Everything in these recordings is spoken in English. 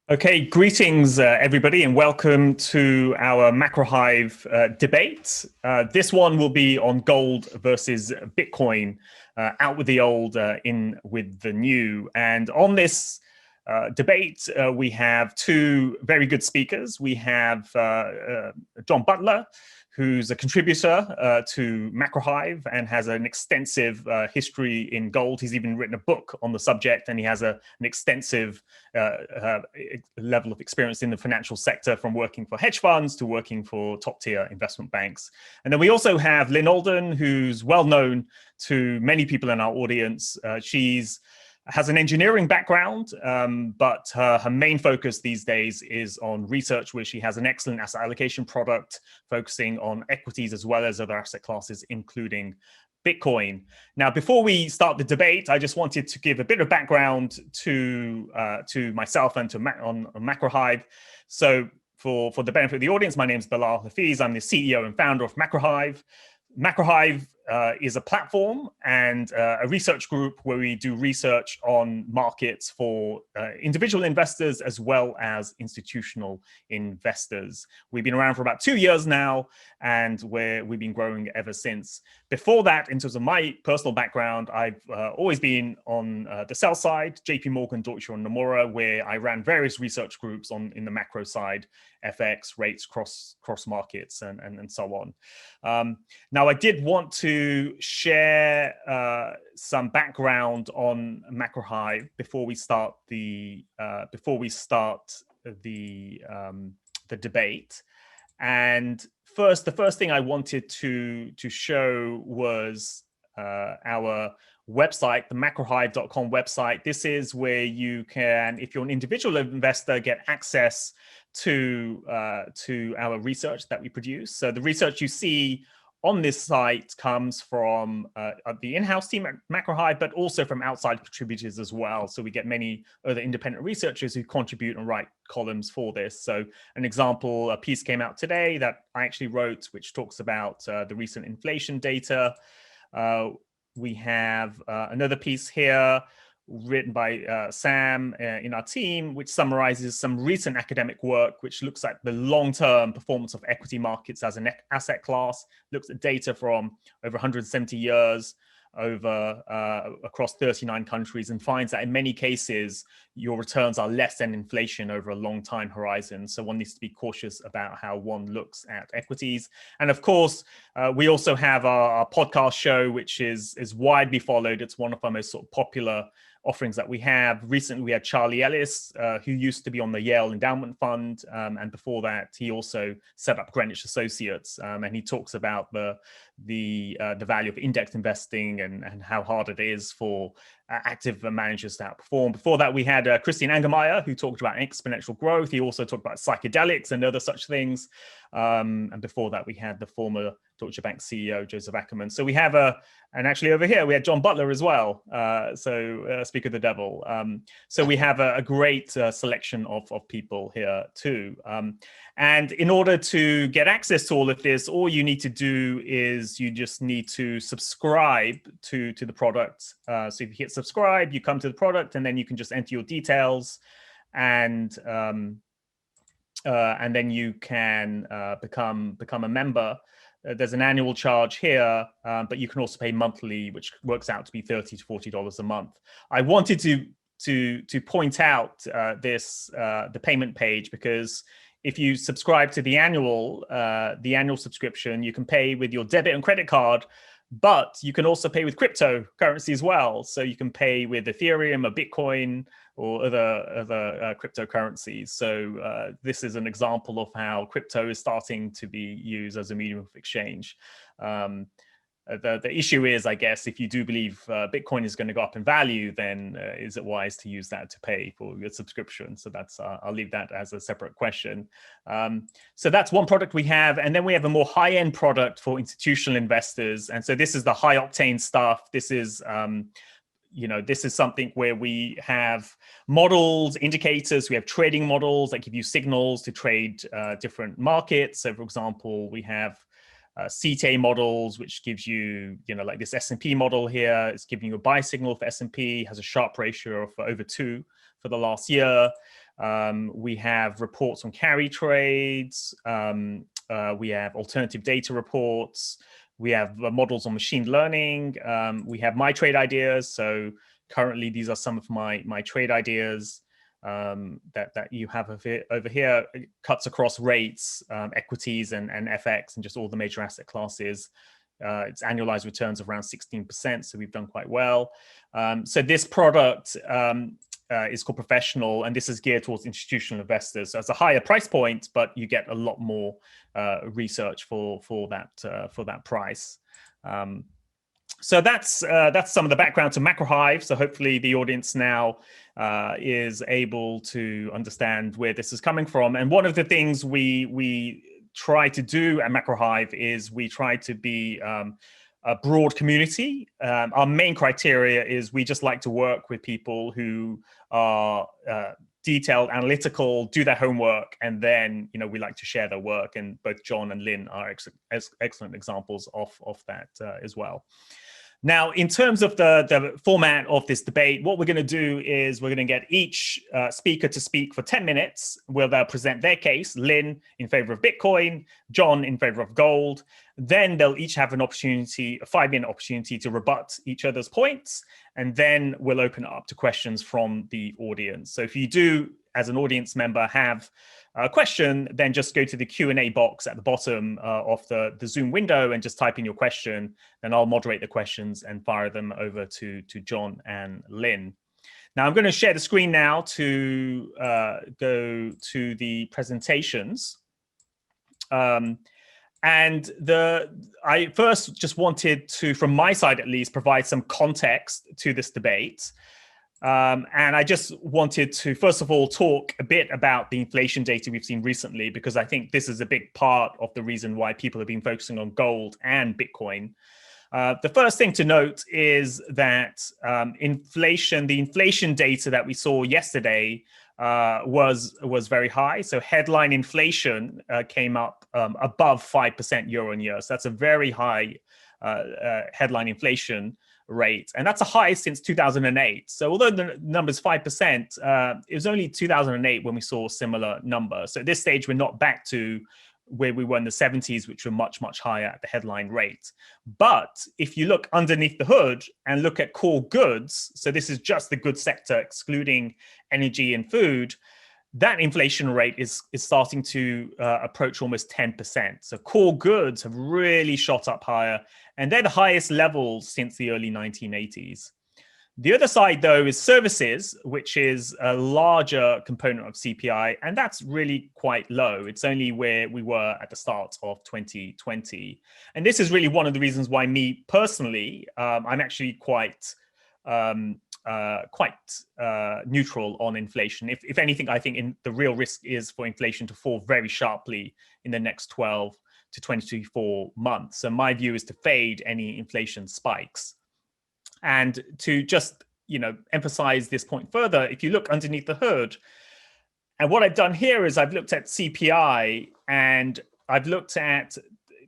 Okay, greetings, everybody, and welcome to our Macro Hive debate. This one will be on gold versus Bitcoin, out with the old, in with the new. And on this debate, we have two very good speakers. We have John Butler, who's a contributor to Macro Hive and has an extensive history in gold. He's even written a book on the subject, and he has an extensive level of experience in the financial sector, from working for hedge funds to working for top-tier investment banks. And then we also have Lyn Alden, who's well known to many people in our audience. She's has an engineering background, but her main focus these days is on research, where she has an excellent asset allocation product focusing on equities as well as other asset classes, including Bitcoin. Now, before we start the debate, I just wanted to give a bit of background to myself and on Macro Hive. So for the benefit of the audience, my name is Bilal Hafeez. I'm the CEO and founder of Macro Hive. Macro Hive is a platform and a research group where we do research on markets for individual investors as well as institutional investors. We've been around for about 2 years now, and we've been growing ever since. Before that, in terms of my personal background, I've always been on the sell side, JP Morgan, Deutsche, and Nomura, where I ran various research groups in the macro side, FX, rates, cross markets, and so on. Now, I did want to share some background on Macro Hive before we start the debate. And the first thing I wanted to show was our website, the macrohive.com website. This is where you can, if you're an individual investor, get access to our research that we produce. So the research you see on this site comes from the in-house team at Macro Hive, but also from outside contributors as well. So we get many other independent researchers who contribute and write columns for this. So an example, a piece came out today that I actually wrote, which talks about the recent inflation data. We have another piece here written by Sam in our team, which summarizes some recent academic work, which looks at the long-term performance of equity markets as an asset class, looks at data from over 170 years across 39 countries, and finds that in many cases, your returns are less than inflation over a long time horizon. So one needs to be cautious about how one looks at equities. And of course, we also have our podcast show, which is widely followed. It's one of our most sort of popular offerings that we have. Recently, we had Charlie Ellis, who used to be on the Yale Endowment Fund. And before that, he also set up Greenwich Associates. And he talks about the value of index investing and how hard it is for active managers to outperform. Before that, we had Christian Angermeyer, who talked about exponential growth. He also talked about psychedelics and other such things. And before that, we had the former Deutsche Bank CEO, Joseph Ackerman. So we have and actually over here, we had John Butler as well. Speak of the devil. So we have a great selection of people here too. And in order to get access to all of this, all you need to do is you just need to subscribe to the product. So if you hit subscribe, you come to the product, and then you can just enter your details, and then you can become a member. There's an annual charge here, but you can also pay monthly, which works out to be $30 to $40 a month. I wanted to point out the payment page, because if you subscribe to the annual subscription, you can pay with your debit and credit card, but you can also pay with cryptocurrency as well. So you can pay with Ethereum or Bitcoin or other cryptocurrencies. So this is an example of how crypto is starting to be used as a medium of exchange. The issue is, I guess, if you do believe Bitcoin is going to go up in value, then is it wise to use that to pay for your subscription? So that's I'll leave that as a separate question. So that's one product we have, and then we have a more high-end product for institutional investors. And so this is the high-octane stuff. This is this is something where we have models, indicators. We have trading models that give you signals to trade different markets. So, for example, we have CTA models, which gives you, like this S&P model here. It's giving you a buy signal for S&P, has a Sharpe ratio of over 2 for the last year. We have reports on carry trades. We have alternative data reports. We have models on machine learning. We have my trade ideas. So currently, these are some of my trade ideas that you have over here. It cuts across rates, equities, and FX, and just all the major asset classes. It's annualized returns of around 16%, so we've done quite well. So this product is called Professional, and this is geared towards institutional investors. So it's a higher price point, but you get a lot more research for that price. So that's some of the background to Macro Hive. So hopefully the audience now is able to understand where this is coming from. And one of the things we try to do at Macro Hive is we try to be a broad community. Our main criteria is we just like to work with people who are detailed, analytical, do their homework, and then we like to share their work. And both John and Lyn are excellent examples of that as well. Now, in terms of the format of this debate, what we're going to do is we're going to get each speaker to speak for 10 minutes, where they'll present their case. Lyn in favor of Bitcoin, John in favor of gold. Then they'll each have an opportunity, a 5-minute opportunity to rebut each other's points. And then we'll open it up to questions from the audience. So if you do, as an audience member, have a question, then just go to the Q&A box at the bottom of the Zoom window and just type in your question. Then I'll moderate the questions and fire them over to John and Lyn. Now I'm going to share the screen now to go to the presentations. And I first just wanted to, from my side at least, provide some context to this debate. And I just wanted to, first of all, talk a bit about the inflation data we've seen recently, because I think this is a big part of the reason why people have been focusing on gold and Bitcoin. The first thing to note is that the inflation data that we saw yesterday was very high. So headline inflation came up above 5% year on year. So that's a very high headline inflation rate, and that's a high since 2008. So although the number is 5%, it was only 2008 when we saw a similar number. So at this stage, we're not back to where we were in the 70s, which were much, much higher at the headline rate. But if you look underneath the hood and look at core goods, so this is just the goods sector, excluding energy and food, that inflation rate is starting to approach almost 10%. So core goods have really shot up higher, and they're the highest levels since the early 1980s. The other side, though, is services, which is a larger component of CPI, and that's really quite low. It's only where we were at the start of 2020. And this is really one of the reasons why me personally, I'm actually quite neutral on inflation. If anything, I think the real risk is for inflation to fall very sharply in the next 12 to 24 months. So my view is to fade any inflation spikes. And to just emphasize this point further, if you look underneath the hood, and what I've done here is I've looked at CPI, and I've looked at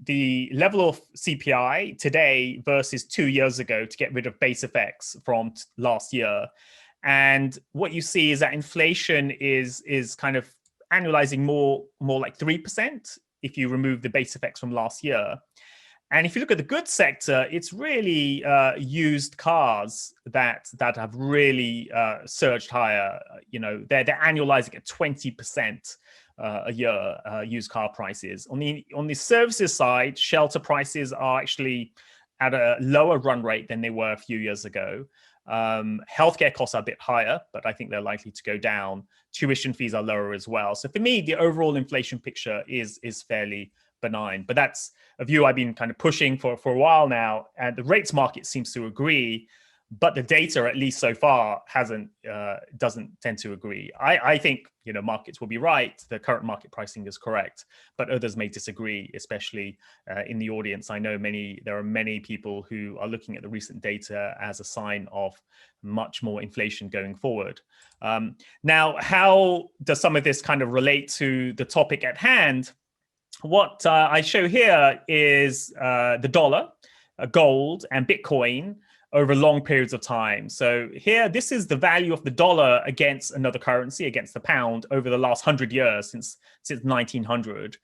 the level of CPI today versus 2 years ago to get rid of base effects from last year. And what you see is that inflation is kind of annualizing more like 3% if you remove the base effects from last year. And if you look at the goods sector, it's really used cars that have really surged higher. They're annualizing at 20% a year, used car prices. On the services side, shelter prices are actually at a lower run rate than they were a few years ago. Healthcare costs are a bit higher, but I think they're likely to go down. Tuition fees are lower as well. So for me, the overall inflation picture is fairly benign, but that's a view I've been kind of pushing for a while now, and the rates market seems to agree, but the data, at least so far, doesn't tend to agree. I think markets will be right, the current market pricing is correct, but others may disagree, especially in the audience. I know there are many people who are looking at the recent data as a sign of much more inflation going forward. Now, how does some of this kind of relate to the topic at hand? What I show here is the dollar, gold, and Bitcoin over long periods of time. So here, this is the value of the dollar against another currency, against the pound, over the last 100 years, since 1900.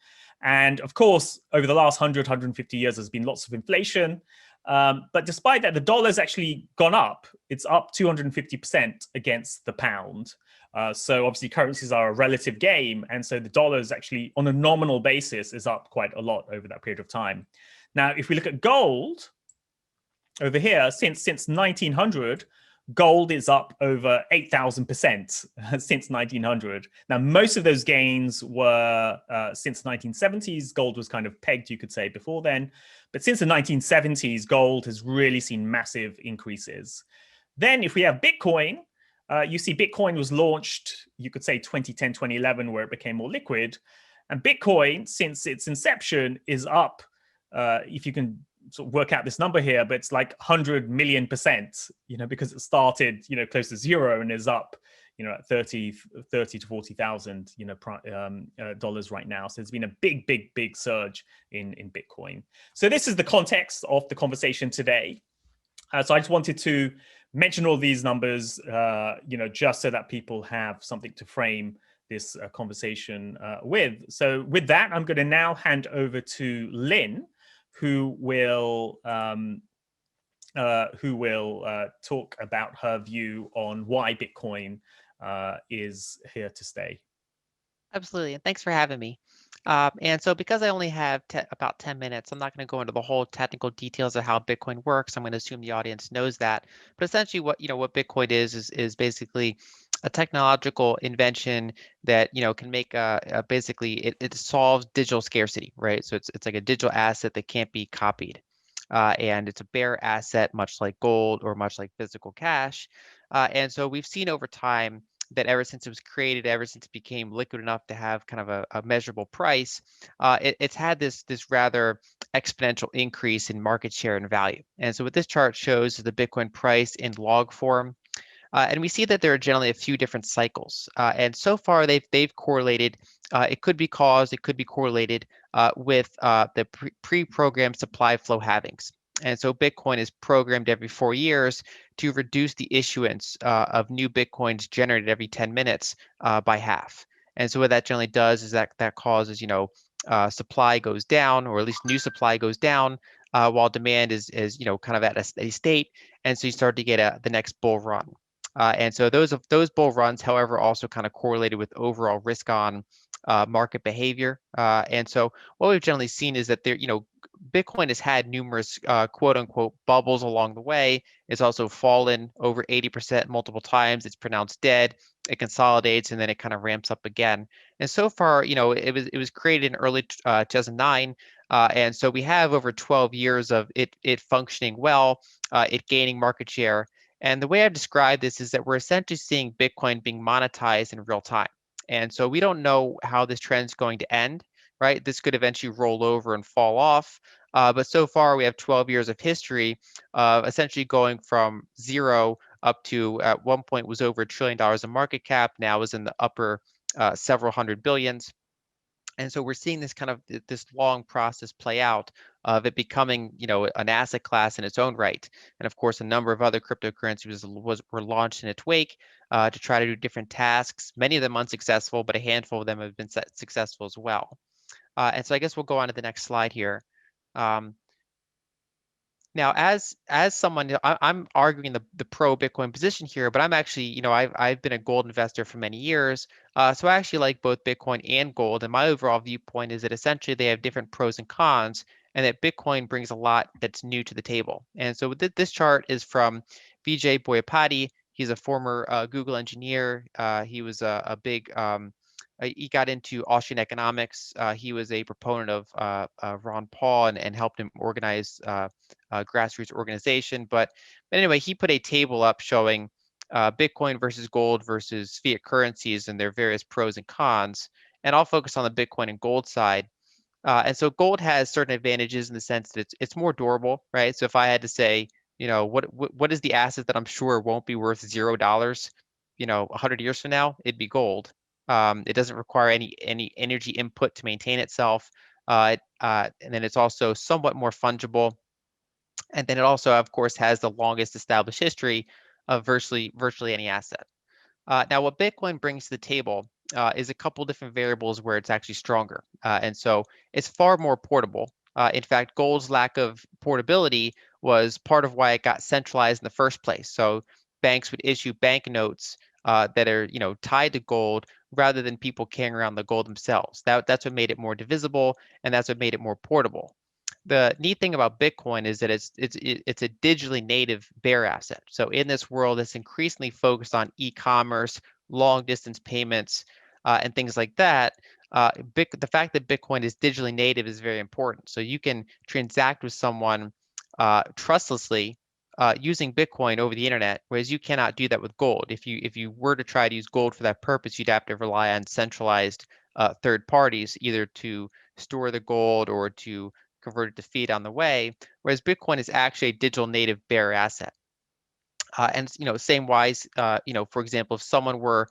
And of course, over the last 100, 150 years, there's been lots of inflation. But despite that, the dollar's actually gone up. It's up 250% against the pound. So obviously currencies are a relative game. And so the dollar is actually, on a nominal basis, is up quite a lot over that period of time. Now, if we look at gold, over here, since 1900, gold is up over 8,000% since 1900. Now, most of those gains were since 1970s. Gold was kind of pegged, you could say, before then. But since the 1970s, gold has really seen massive increases. Then if we have Bitcoin, you see Bitcoin was launched, you could say 2010, 2011, where it became more liquid. And Bitcoin, since its inception, is up, if you can sort of work out this number here, but it's like 100 million%, because it started, close to zero and is up, at 30 to 40,000, dollars right now. So there's been a big surge in Bitcoin. So this is the context of the conversation today. So I just wanted to mention all these numbers, just so that people have something to frame this conversation with. So with that, I'm going to now hand over to Lyn, who will talk about her view on why Bitcoin is here to stay. Absolutely, and thanks for having me. And so because I only have about 10 minutes, I'm not going to go into the whole technical details of how Bitcoin works. I'm going to assume the audience knows that. But essentially what Bitcoin is basically a technological invention that can make basically it solves digital scarcity, right? So it's like a digital asset that can't be copied. And it's a bare asset, much like gold or much like physical cash. And so we've seen over time that ever since it was created, ever since it became liquid enough to have kind of a measurable price, it's had this rather exponential increase in market share and value. And so what this chart shows is the Bitcoin price in log form. And we see that there are generally a few different cycles. And so far, they've correlated. It could be correlated with the pre-programmed supply flow halvings. And so Bitcoin is programmed every 4 years to reduce the issuance of new Bitcoins generated every 10 minutes by half. And so what that generally does is that causes, supply goes down, or at least new supply goes down, while demand is kind of at a steady state. And so you start to get the next bull run. And so those bull runs, however, also kind of correlated with overall risk on market behavior. And so what we've generally seen is that Bitcoin has had numerous quote unquote bubbles along the way. It's also fallen over 80% multiple times. It's pronounced dead. It consolidates and then it kind of ramps up again. And so far, it was created in early 2009. And so we have over 12 years of it functioning well, it gaining market share. And the way I've described this is that we're essentially seeing Bitcoin being monetized in real time. And so we don't know how this trend is going to end, right? This could eventually roll over and fall off. But so far, we have 12 years of history, essentially going from zero up to, at one point, was over $1 trillion in market cap. Now is in the upper several hundred billions. And so we're seeing this kind of this long process play out of it becoming, an asset class in its own right. And of course, a number of other cryptocurrencies were launched in its wake to try to do different tasks. Many of them unsuccessful, but a handful of them have been successful as well. And so I guess we'll go on to the next slide here. Now, as someone, I'm arguing the pro Bitcoin position here, but I'm actually, I've been a gold investor for many years, so I actually like both Bitcoin and gold. And my overall viewpoint is that essentially they have different pros and cons, and that Bitcoin brings a lot that's new to the table. And so this chart is from Vijay Boyapati. He's a former Google engineer. He was a big he got into Austrian economics. He was a proponent of Ron Paul and helped him organize grassroots organization. But anyway, he put a table up showing Bitcoin versus gold versus fiat currencies and their various pros and cons. And I'll focus on the Bitcoin and gold side. And so gold has certain advantages in the sense that it's more durable, right? So if I had to say, what is the asset that I'm sure won't be worth $0, 100 years from now, it'd be gold. It doesn't require any energy input to maintain itself. And then it's also somewhat more fungible. And then it also, of course, has the longest established history of virtually any asset. Now, what Bitcoin brings to the table is a couple different variables where it's actually stronger. And so it's far more portable. In fact, gold's lack of portability was part of why it got centralized in the first place. So banks would issue banknotes that are, tied to gold rather than people carrying around the gold themselves. That's what made it more divisible, and that's what made it more portable. The neat thing about Bitcoin is that it's a digitally native bear asset. So in this world, it's increasingly focused on e-commerce, long distance payments, and things like that. The fact that Bitcoin is digitally native is very important. So you can transact with someone trustlessly using Bitcoin over the internet, whereas you cannot do that with gold. If you were to try to use gold for that purpose, you'd have to rely on centralized third parties, either to store the gold or to convert it to fiat on the way, whereas Bitcoin is actually a digital native bearer asset. And same wise, for example, if someone were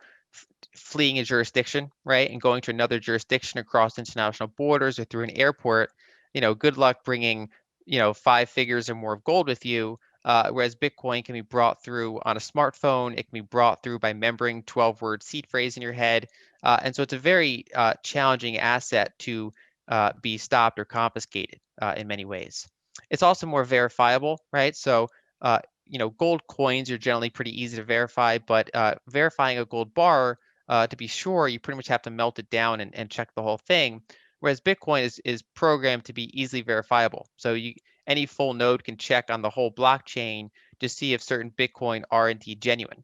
fleeing a jurisdiction, right, and going to another jurisdiction across international borders or through an airport, good luck bringing, 5 figures or more of gold with you. Whereas Bitcoin can be brought through on a smartphone, it can be brought through by remembering 12-word seed phrase in your head, and so it's a very challenging asset to be stopped or confiscated in many ways. It's also more verifiable, right? So uh, gold coins are generally pretty easy to verify, but verifying a gold bar, to be sure, you pretty much have to melt it down and check the whole thing. Whereas Bitcoin is programmed to be easily verifiable. So any full node can check on the whole blockchain to see if certain Bitcoin are indeed genuine.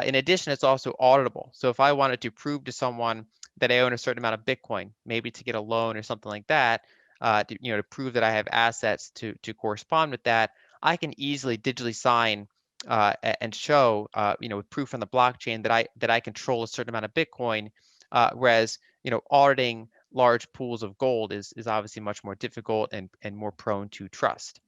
In addition, it's also auditable. So if I wanted to prove to someone that I own a certain amount of Bitcoin, maybe to get a loan or something like that, to prove that I have assets to correspond with that, I can easily digitally sign and show, with proof on the blockchain that I control a certain amount of Bitcoin, whereas auditing large pools of gold is obviously much more difficult and more prone to trust.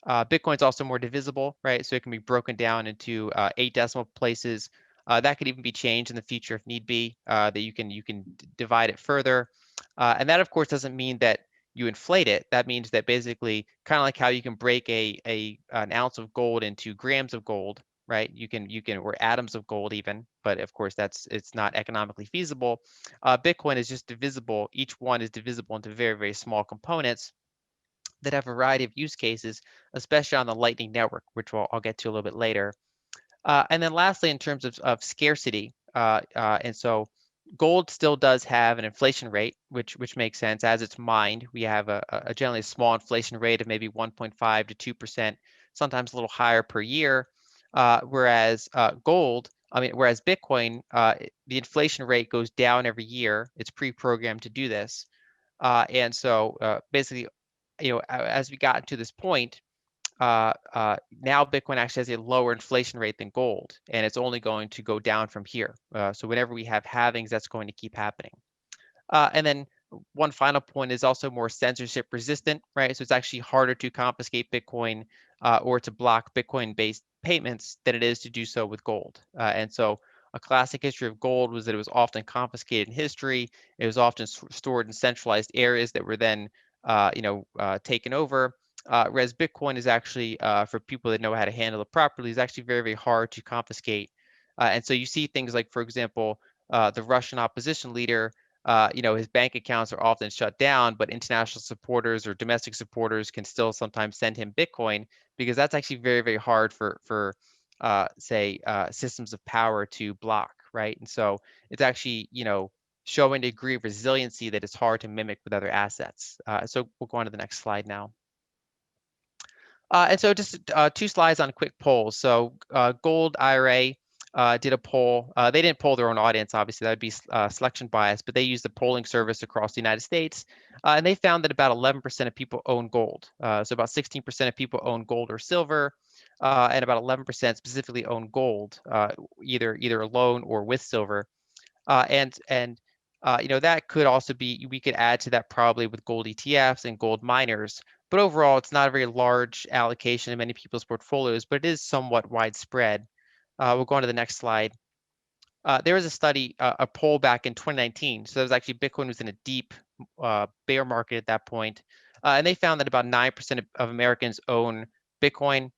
Bitcoin's also more divisible, right? So it can be broken down into 8 decimal places. That could even be changed in the future if need be. That you can divide it further, and that of course doesn't mean that you inflate it. That means that basically, kind of like how you can break an ounce of gold into grams of gold, right? You can or atoms of gold even, but of course it's not economically feasible. Bitcoin is just divisible. Each one is divisible into very, very small components that have a variety of use cases, especially on the Lightning Network, which I'll get to a little bit later. And then lastly, in terms of scarcity, and so gold still does have an inflation rate, which makes sense. As it's mined, we have a generally small inflation rate of maybe 1.5 to 2%, sometimes a little higher per year. Whereas whereas Bitcoin, the inflation rate goes down every year. It's pre-programmed to do this. And so basically, as we got to this point, now Bitcoin actually has a lower inflation rate than gold, and it's only going to go down from here. So whenever we have halvings, that's going to keep happening. And then one final point is also more censorship resistant, right? So it's actually harder to confiscate Bitcoin or to block Bitcoin-based payments than it is to do so with gold. And so a classic history of gold was that it was often confiscated in history. It was often stored in centralized areas that were then, taken over. Whereas Bitcoin is actually, for people that know how to handle it properly, is actually very, very hard to confiscate. And so you see things like, for example, the Russian opposition leader, his bank accounts are often shut down, but international supporters or domestic supporters can still sometimes send him Bitcoin because that's actually very, very hard for say, systems of power to block, right? And so it's actually, showing a degree of resiliency that is hard to mimic with other assets. So we'll go on to the next slide now. And so just 2 slides on quick polls. So Gold IRA did a poll. They didn't poll their own audience, obviously, that would be selection bias, but they used the polling service across the United States. And they found that about 11% of people own gold. So about 16% of people own gold or silver, and about 11% specifically own gold, either alone or with silver. That could also be, we could add to that probably with gold ETFs and gold miners. But overall, it's not a very large allocation in many people's portfolios, but it is somewhat widespread. We'll go on to the next slide. There was a study, a poll back in 2019. So that was actually Bitcoin was in a deep bear market at that point. And they found that about 9% of Americans own Bitcoin,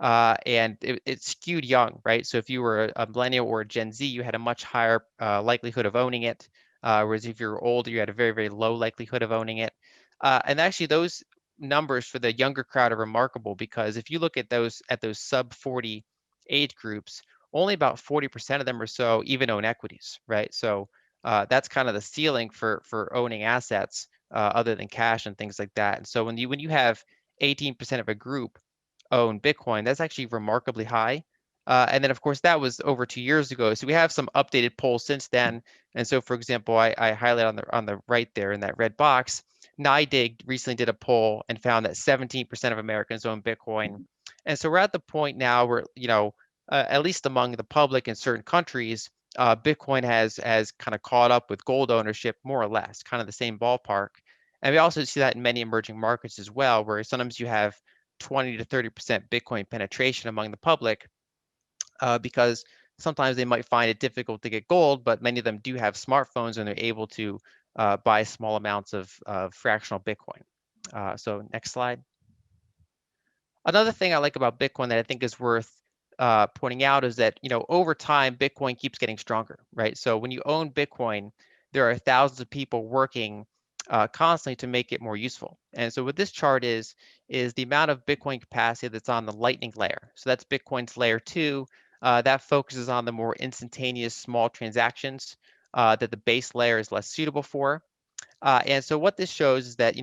and it skewed young, right? So if you were a millennial or a Gen Z, you had a much higher likelihood of owning it, whereas if you were older, you had a very, very low likelihood of owning it. And actually, those numbers for the younger crowd are remarkable because if you look at those sub 40 age groups, only about 40% of them or so even own equities, right? So that's kind of the ceiling for owning assets other than cash and things like that. And so when you have 18% of a group own Bitcoin, that's actually remarkably high. And then, of course, that was over 2 years ago. So we have some updated polls since then. And so, for example, I highlight on the right there in that red box, NYDIG recently did a poll and found that 17% of Americans own Bitcoin. And so we're at the point now where, at least among the public in certain countries, Bitcoin has kind of caught up with gold ownership more or less, kind of the same ballpark. And we also see that in many emerging markets as well, where sometimes you have 20 to 30% Bitcoin penetration among the public, because sometimes they might find it difficult to get gold, but many of them do have smartphones and they're able to buy small amounts of fractional Bitcoin. So next slide. Another thing I like about Bitcoin that I think is worth pointing out is that, over time, Bitcoin keeps getting stronger, right? So when you own Bitcoin, there are thousands of people working constantly to make it more useful. And so what this chart is the amount of Bitcoin capacity that's on the Lightning layer. So that's Bitcoin's layer 2. That focuses on the more instantaneous small transactions that the base layer is less suitable for. And so what this shows is that,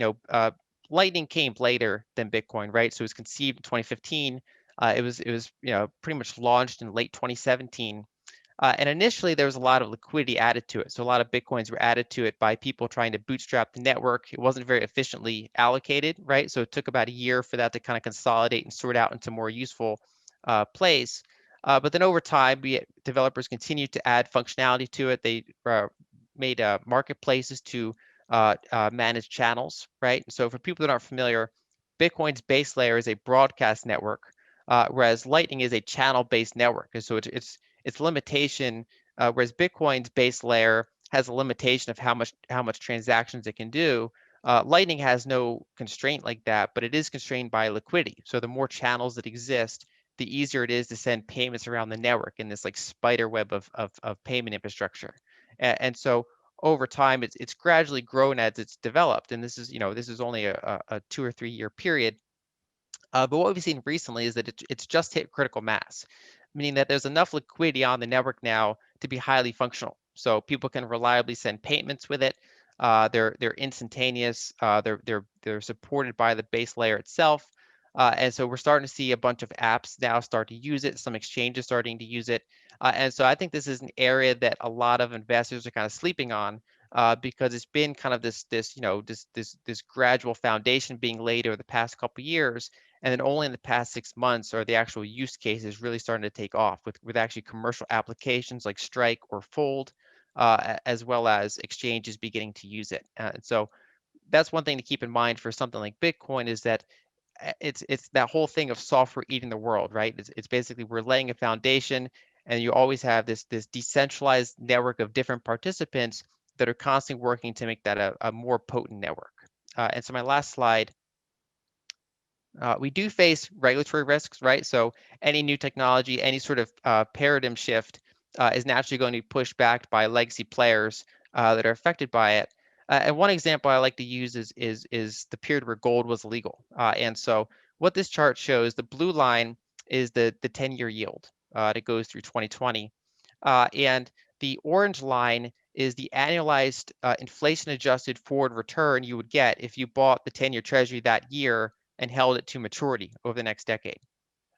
Lightning came later than Bitcoin, right? So it was conceived in 2015. It was pretty much launched in late 2017. And initially, there was a lot of liquidity added to it. So a lot of Bitcoins were added to it by people trying to bootstrap the network. It wasn't very efficiently allocated, right? So it took about a year for that to kind of consolidate and sort out into more useful place. But then over time, developers continued to add functionality to it. They made marketplaces to manage channels, right? So for people that aren't familiar, Bitcoin's base layer is a broadcast network, whereas Lightning is a channel-based network. And so its limitation, whereas Bitcoin's base layer has a limitation of how much transactions it can do. Lightning has no constraint like that, but it is constrained by liquidity. So the more channels that exist, the easier it is to send payments around the network in this like spider web of payment infrastructure. And so over time, it's gradually grown as it's developed. And this is only a 2 or 3 year period. But what we've seen recently is that it's just hit critical mass, meaning that there's enough liquidity on the network now to be highly functional. So people can reliably send payments with it. They're instantaneous. They're supported by the base layer itself. And so we're starting to see a bunch of apps now start to use it. Some exchanges starting to use it. And so I think this is an area that a lot of investors are kind of sleeping on, because it's been kind of this gradual foundation being laid over the past couple of years. And then only in the past 6 months are the actual use cases really starting to take off with actually commercial applications like Strike or Fold, as well as exchanges beginning to use it. And so that's one thing to keep in mind for something like Bitcoin is that it's that whole thing of software eating the world, right? It's basically we're laying a foundation, and you always have this decentralized network of different participants that are constantly working to make that a more potent network. And so my last slide. We do face regulatory risks, right? So any new technology, any sort of paradigm shift is naturally going to be pushed back by legacy players that are affected by it. And one example I like to use is the period where gold was illegal. And so what this chart shows, the blue line is the 10-year yield that goes through 2020. And the orange line is the annualized inflation-adjusted forward return you would get if you bought the 10-year treasury that year and held it to maturity over the next decade.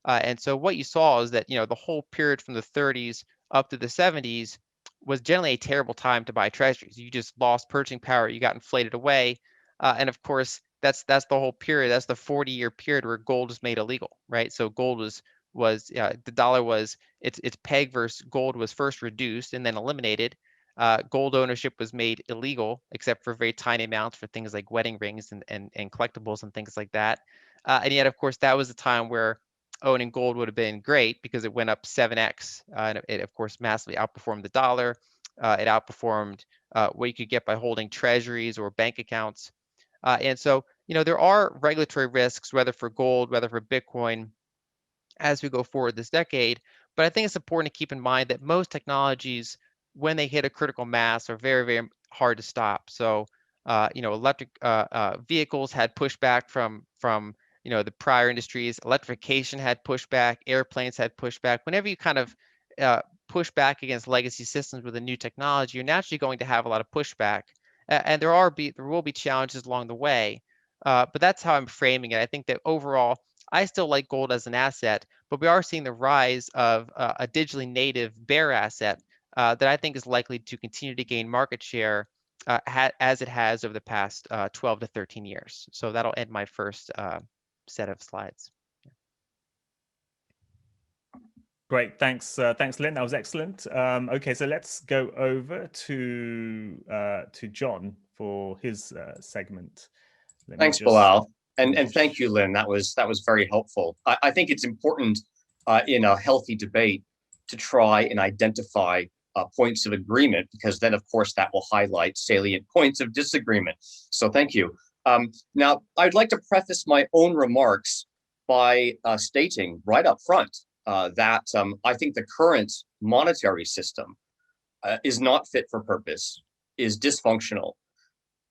And so what you saw is that, the whole period from the 30s up to the 70s was generally a terrible time to buy treasuries. You just lost purchasing power. You got inflated away. And of course, that's the whole period. That's the 40-year period where gold was made illegal, right? So gold was the dollar was its peg versus gold was first reduced and then eliminated. Gold ownership was made illegal, except for very tiny amounts for things like wedding rings and collectibles and things like that. And yet, of course, that was a time where owning gold would have been great because it went up 7x. And it, of course, massively outperformed the dollar. It outperformed what you could get by holding treasuries or bank accounts. And so there are regulatory risks, whether for gold, whether for Bitcoin, as we go forward this decade. But I think it's important to keep in mind that most technologies, when they hit a critical mass, are very, very hard to stop. So, electric vehicles had pushback from the prior industries. Electrification had pushback. Airplanes had pushback. Whenever you kind of push back against legacy systems with a new technology, you're naturally going to have a lot of pushback, and there will be challenges along the way. But that's how I'm framing it. I think that overall, I still like gold as an asset, but we are seeing the rise of a digitally native bear asset that I think is likely to continue to gain market share as it has over the past 12 to 13 years. So that'll end my first set of slides. Great, thanks, thanks, Lyn. That was excellent. Okay, so let's go over to John for his segment. Thanks, Bilal, and thank you, Lyn. That was very helpful. I think it's important in a healthy debate to try and identify points of agreement, because then, of course, that will highlight salient points of disagreement. So thank you. Now, I'd like to preface my own remarks by stating right up front that I think the current monetary system is not fit for purpose, is dysfunctional.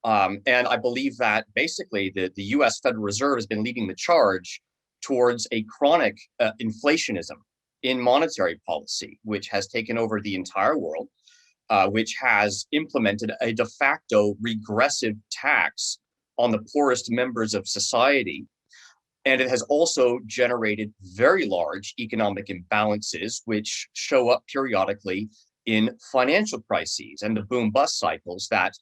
And I believe that basically the US Federal Reserve has been leading the charge towards a chronic inflationism in monetary policy, which has taken over the entire world, which has implemented a de facto regressive tax on the poorest members of society. And it has also generated very large economic imbalances, which show up periodically in financial crises and the boom-bust cycles that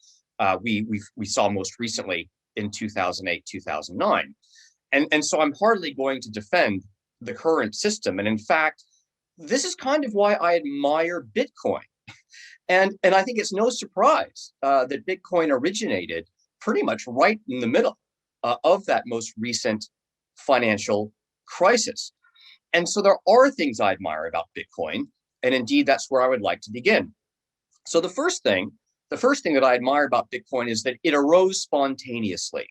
we saw most recently in 2008, 2009. And so I'm hardly going to defend the current system. And in fact, this is kind of why I admire Bitcoin. And I think it's no surprise that Bitcoin originated pretty much right in the middle of that most recent financial crisis. And so there are things I admire about Bitcoin. And indeed, that's where I would like to begin. So the first thing that I admire about Bitcoin is that it arose spontaneously.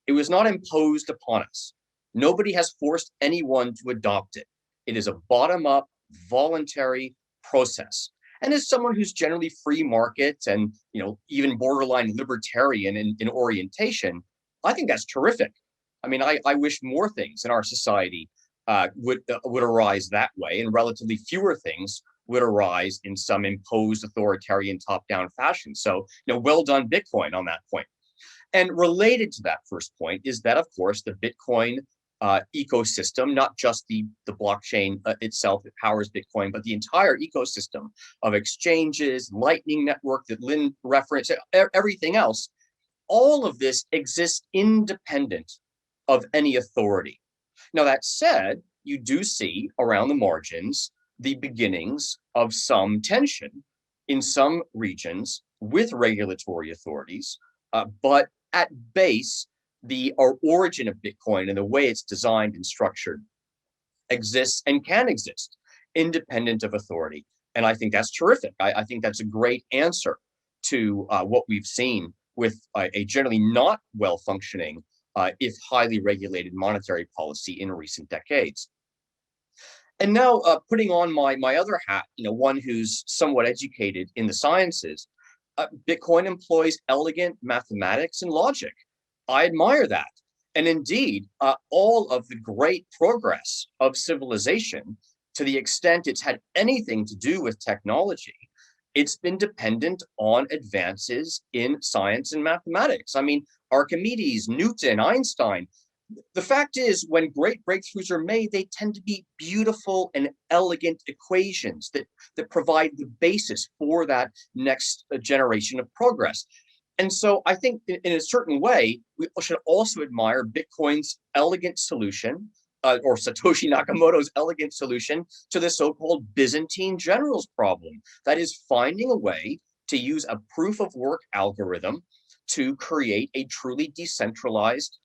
It was not imposed upon us. Nobody has forced anyone to adopt it. It is a bottom-up, voluntary process. And as someone who's generally free market and even borderline libertarian in orientation, I think that's terrific. I mean, I wish more things in our society would arise that way, and relatively fewer things would arise in some imposed authoritarian top-down fashion. So, well done, Bitcoin, on that point. And related to that first point is that, of course, the Bitcoin ecosystem, not just the blockchain itself that powers Bitcoin, but the entire ecosystem of exchanges, Lightning Network that Lyn referenced, everything else, all of this exists independent of any authority. Now, that said, you do see around the margins the beginnings of some tension in some regions with regulatory authorities, but at base, the origin of Bitcoin and the way it's designed and structured exists and can exist independent of authority. And I think that's terrific. I think that's a great answer to what we've seen with a generally not well-functioning, if highly regulated monetary policy in recent decades. And now putting on my other hat, one who's somewhat educated in the sciences, Bitcoin employs elegant mathematics and logic. I admire that. And indeed, all of the great progress of civilization, to the extent it's had anything to do with technology, it's been dependent on advances in science and mathematics. I mean, Archimedes, Newton, Einstein. The fact is, when great breakthroughs are made, they tend to be beautiful and elegant equations that provide the basis for that next generation of progress. And so I think in a certain way, we should also admire Bitcoin's elegant solution, or Satoshi Nakamoto's elegant solution to the so-called Byzantine generals problem. That is, finding a way to use a proof of work algorithm to create a truly decentralized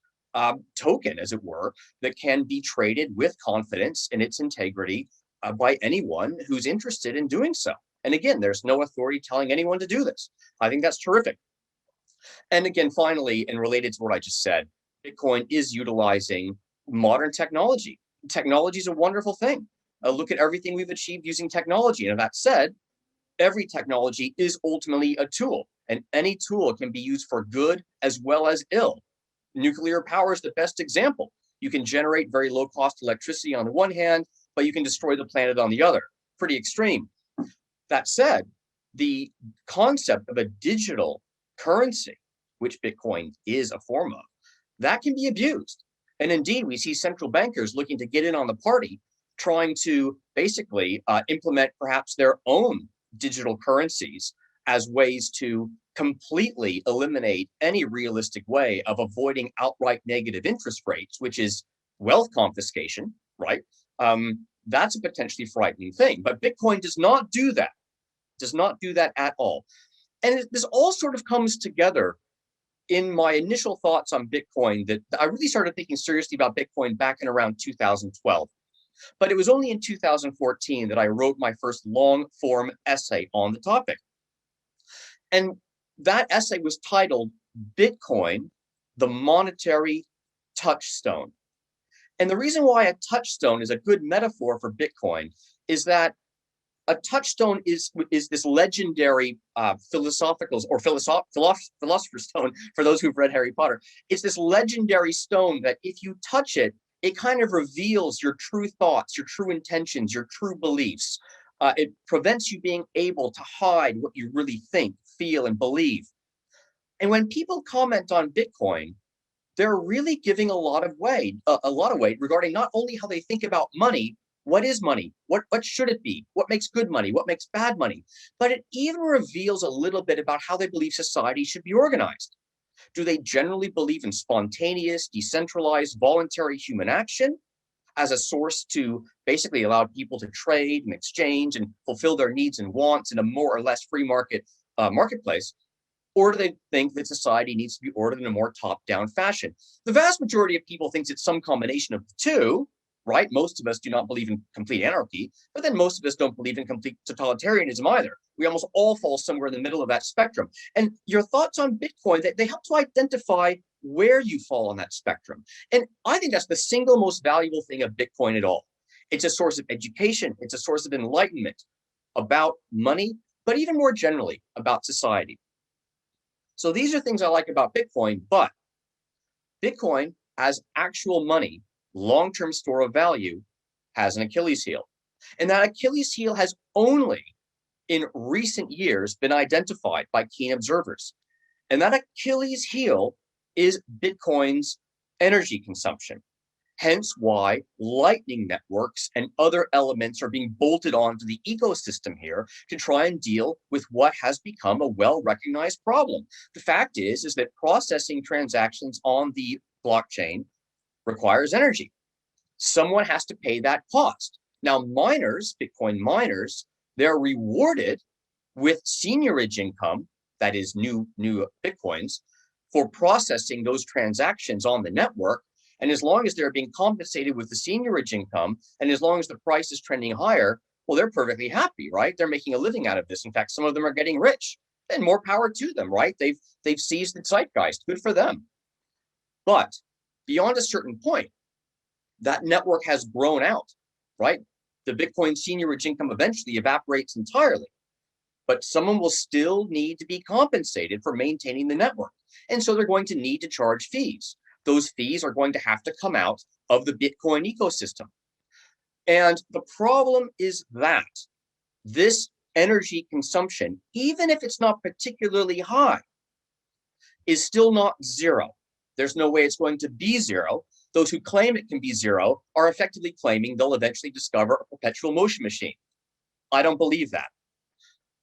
token, as it were, that can be traded with confidence in its integrity by anyone who's interested in doing so. And again, there's no authority telling anyone to do this. I think that's terrific. And again, finally, and related to what I just said, Bitcoin is utilizing modern technology. Technology is a wonderful thing. Look at everything we've achieved using technology. And that said, every technology is ultimately a tool, and any tool can be used for good as well as ill. Nuclear power is the best example. You can generate very low cost electricity on the one hand, but you can destroy the planet on the other. Pretty extreme. That said, the concept of a digital currency, which Bitcoin is a form of, that can be abused. And indeed, we see central bankers looking to get in on the party, trying to basically implement perhaps their own digital currencies as ways to completely eliminate any realistic way of avoiding outright negative interest rates, which is wealth confiscation, right? That's a potentially frightening thing. But Bitcoin does not do that, at all. And this all sort of comes together in my initial thoughts on Bitcoin, that I really started thinking seriously about Bitcoin back in around 2012. But it was only in 2014 that I wrote my first long form essay on the topic. And that essay was titled Bitcoin, the Monetary Touchstone. And the reason why a touchstone is a good metaphor for Bitcoin is that a touchstone is this legendary philosopher's stone for those who've read Harry Potter. It's this legendary stone that if you touch it, it kind of reveals your true thoughts, your true intentions, your true beliefs. It prevents you being able to hide what you really think, feel, and believe. And when people comment on Bitcoin, they're really giving a lot of weight regarding not only how they think about money. What is money? What should it be? What makes good money? What makes bad money? But it even reveals a little bit about how they believe society should be organized. Do they generally believe in spontaneous, decentralized, voluntary human action as a source to basically allow people to trade and exchange and fulfill their needs and wants in a more or less free marketplace? Or do they think that society needs to be ordered in a more top-down fashion? The vast majority of people thinks it's some combination of the two, right? Most of us do not believe in complete anarchy, but then most of us don't believe in complete totalitarianism either. We almost all fall somewhere in the middle of that spectrum. And your thoughts on Bitcoin, they help to identify where you fall on that spectrum. And I think that's the single most valuable thing of Bitcoin at all. It's a source of education. It's a source of enlightenment about money, but even more generally about society. So these are things I like about Bitcoin, but Bitcoin as actual money, long-term store of value, has an Achilles heel. And that Achilles heel has only in recent years been identified by keen observers. And that Achilles heel is Bitcoin's energy consumption. Hence why Lightning networks and other elements are being bolted onto the ecosystem here to try and deal with what has become a well-recognized problem. The fact is that processing transactions on the blockchain requires energy. Someone has to pay that cost. Now, miners, Bitcoin miners, they're rewarded with seigniorage income, that is new Bitcoins, for processing those transactions on the network. And as long as they're being compensated with the seigniorage income, and as long as the price is trending higher, well, they're perfectly happy, right? They're making a living out of this. In fact, some of them are getting rich, and more power to them, right? They've seized the zeitgeist. Good for them. But beyond a certain point, that network has grown out, right? The Bitcoin seigniorage income eventually evaporates entirely, but someone will still need to be compensated for maintaining the network. And so they're going to need to charge fees. Those fees are going to have to come out of the Bitcoin ecosystem. And the problem is that this energy consumption, even if it's not particularly high, is still not zero. There's no way it's going to be zero. Those who claim it can be zero are effectively claiming they'll eventually discover a perpetual motion machine. I don't believe that.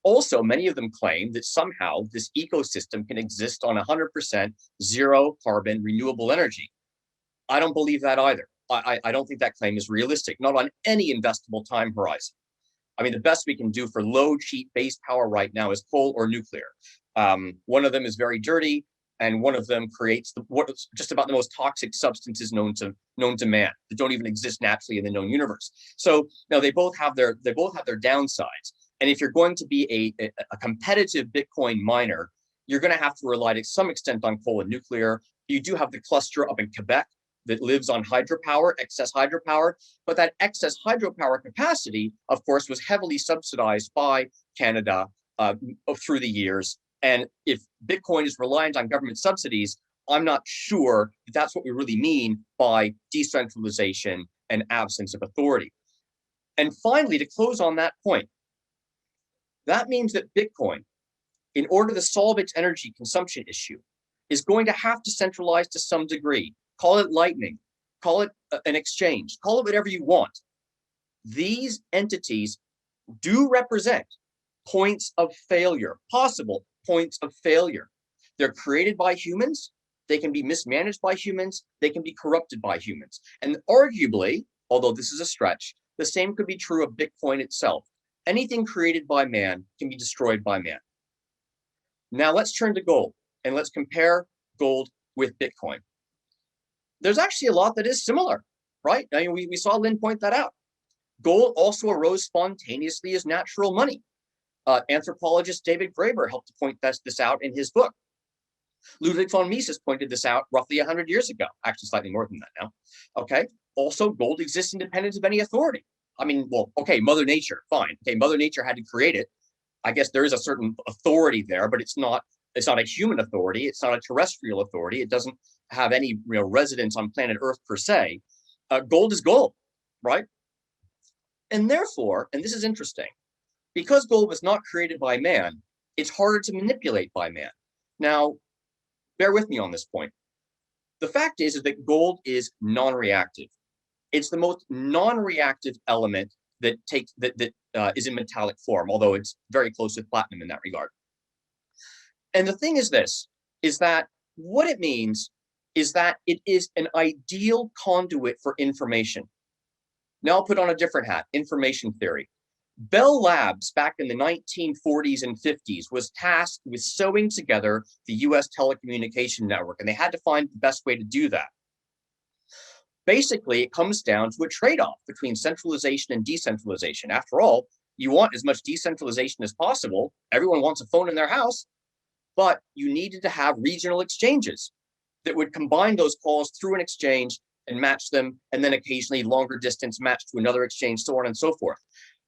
Also, many of them claim that somehow this ecosystem can exist on 100% zero carbon renewable energy. I don't believe that either. I don't think that claim is realistic, not on any investable time horizon. I mean, the best we can do for low, cheap base power right now is coal or nuclear. One of them is very dirty, and one of them creates what's just about the most toxic substances known to man that don't even exist naturally in the known universe. So now they both have their downsides. And if you're going to be a competitive Bitcoin miner, you're going to have to rely to some extent on coal and nuclear. You do have the cluster up in Quebec that lives on hydropower, excess hydropower, but that excess hydropower capacity, of course, was heavily subsidized by Canada through the years. And if Bitcoin is reliant on government subsidies, I'm not sure that's what we really mean by decentralization and absence of authority. And finally, to close on that point, that means that Bitcoin, in order to solve its energy consumption issue, is going to have to centralize to some degree. Call it Lightning, call it an exchange, call it whatever you want. These entities do represent points of failure, possible points of failure. They're created by humans. They can be mismanaged by humans. They can be corrupted by humans. And arguably, although this is a stretch, the same could be true of Bitcoin itself. Anything created by man can be destroyed by man. Now let's turn to gold and let's compare gold with Bitcoin. There's actually a lot that is similar, right? I mean, we saw Lyn point that out. Gold also arose spontaneously as natural money. Anthropologist David Graeber helped to point this out in his book. Ludwig von Mises pointed this out roughly 100 years ago, actually slightly more than that now. Okay. Also, gold exists independent of any authority. I mean, well, okay, Mother Nature, fine. Okay, Mother Nature had to create it. I guess there is a certain authority there, but it's not a human authority. It's not a terrestrial authority. It doesn't have any residence on planet Earth per se. Gold is gold, right? And therefore, and this is interesting, because gold was not created by man, it's harder to manipulate by man. Now, bear with me on this point. The fact is that gold is non-reactive. It's the most non-reactive element that is in metallic form, although it's very close to platinum in that regard. And the thing is this, is that what it means is that it is an ideal conduit for information. Now I'll put on a different hat, information theory. Bell Labs back in the 1940s and 50s was tasked with sewing together the US telecommunication network, and they had to find the best way to do that. Basically, it comes down to a trade-off between centralization and decentralization. After all, you want as much decentralization as possible. Everyone wants a phone in their house, but you needed to have regional exchanges that would combine those calls through an exchange and match them, and then occasionally longer distance match to another exchange, so on and so forth.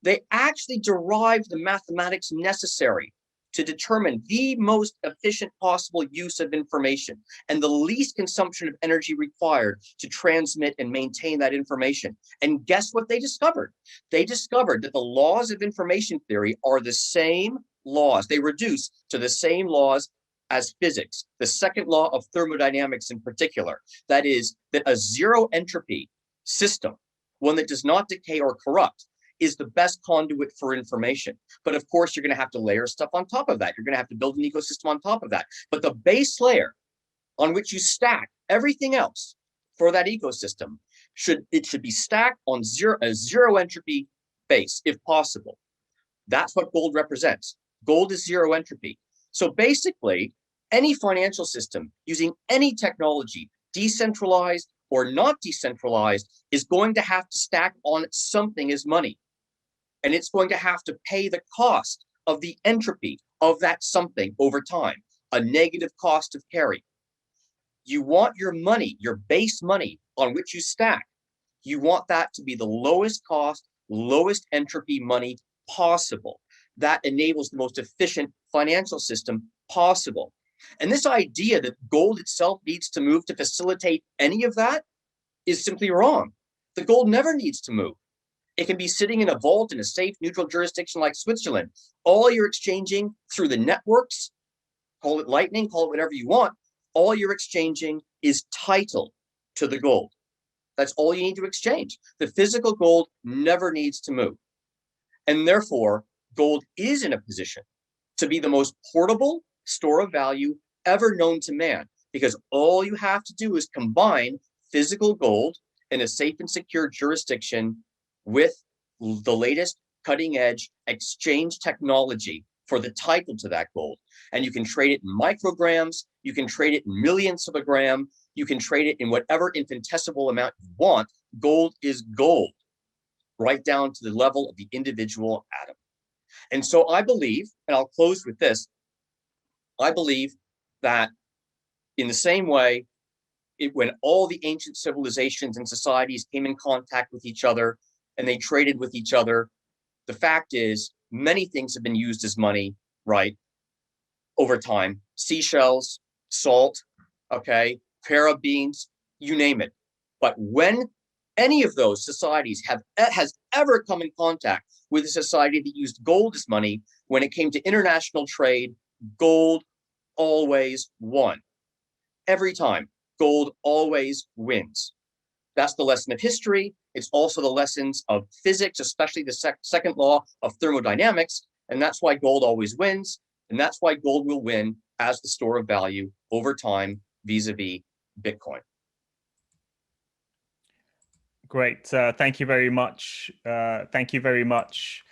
They actually derived the mathematics necessary to determine the most efficient possible use of information and the least consumption of energy required to transmit and maintain that information. And guess what they discovered? They discovered that the laws of information theory are the same laws. They reduce to the same laws as physics, the second law of thermodynamics in particular. That is, that a zero entropy system, one that does not decay or corrupt, is the best conduit for information. But of course, you're going to have to layer stuff on top of that. You're going to have to build an ecosystem on top of that. But the base layer on which you stack everything else for that ecosystem should be stacked on a zero entropy base, if possible. That's what gold represents. Gold is zero entropy. So basically, any financial system using any technology, decentralized or not decentralized, is going to have to stack on something as money. And it's going to have to pay the cost of the entropy of that something over time, a negative cost of carry. You want your money, your base money on which you stack, you want that to be the lowest cost, lowest entropy money possible. That enables the most efficient financial system possible. And this idea that gold itself needs to move to facilitate any of that is simply wrong. The gold never needs to move. It can be sitting in a vault in a safe, neutral jurisdiction like Switzerland. All you're exchanging through the networks, call it Lightning, call it whatever you want, all you're exchanging is title to the gold. That's all you need to exchange. The physical gold never needs to move. And therefore, gold is in a position to be the most portable store of value ever known to man, because all you have to do is combine physical gold in a safe and secure jurisdiction with the latest cutting edge exchange technology for the title to that gold. And you can trade it in micrograms, you can trade it in millionths of a gram, you can trade it in whatever infinitesimal amount you want. Gold is gold, right down to the level of the individual atom. And so I believe, and I'll close with this, I believe that in the same way when all the ancient civilizations and societies came in contact with each other and they traded with each other, the fact is many things have been used as money, right, over time. Seashells, salt, okay, para beans, you name it. But when any of those societies has ever come in contact with a society that used gold as money, when it came to international trade, gold always won. Every time, gold always wins. That's the lesson of history. It's also the lessons of physics, especially the second law of thermodynamics. And that's why gold always wins. And that's why gold will win as the store of value over time vis-a-vis Bitcoin. Great. Thank you very much. Thank you very much,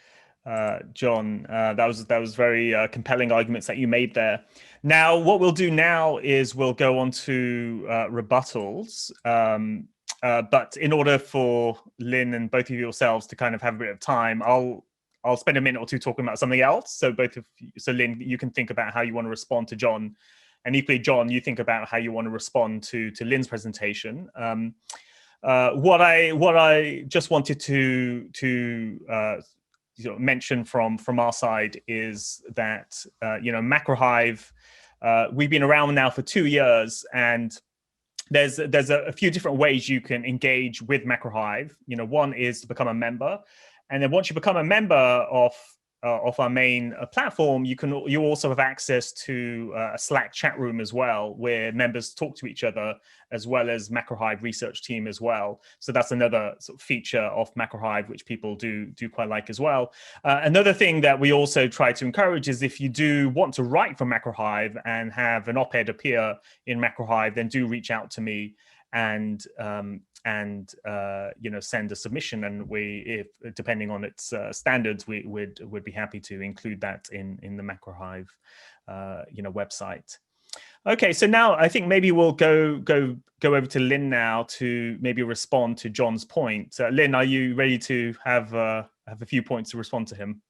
John. That was very compelling arguments that you made there. Now, what we'll do now is we'll go on to rebuttals. But in order for Lyn and both of yourselves to kind of have a bit of time, I'll spend a minute or two talking about something else. So Lyn, you can think about how you want to respond to John, and equally, John, you think about how you want to respond to Lyn's presentation. What I just wanted to mention from our side is that Macro Hive, we've been around now for 2 years, and there's a few different ways you can engage with Macro Hive. One is to become a member, and then once you become a member of our main platform, you also have access to a Slack chat room as well, where members talk to each other, as well as Macro Hive research team as well. So that's another sort of feature of Macro Hive, which people do quite like as well. Another thing that we also try to encourage is, if you do want to write for Macro Hive and have an op-ed appear in Macro Hive, then do reach out to me and send a submission, and if depending on its standards, we would be happy to include that in the Macro Hive website. Okay, so now I think maybe we'll go over to Lyn now to maybe respond to John's point. Lyn, are you ready to have a few points to respond to him?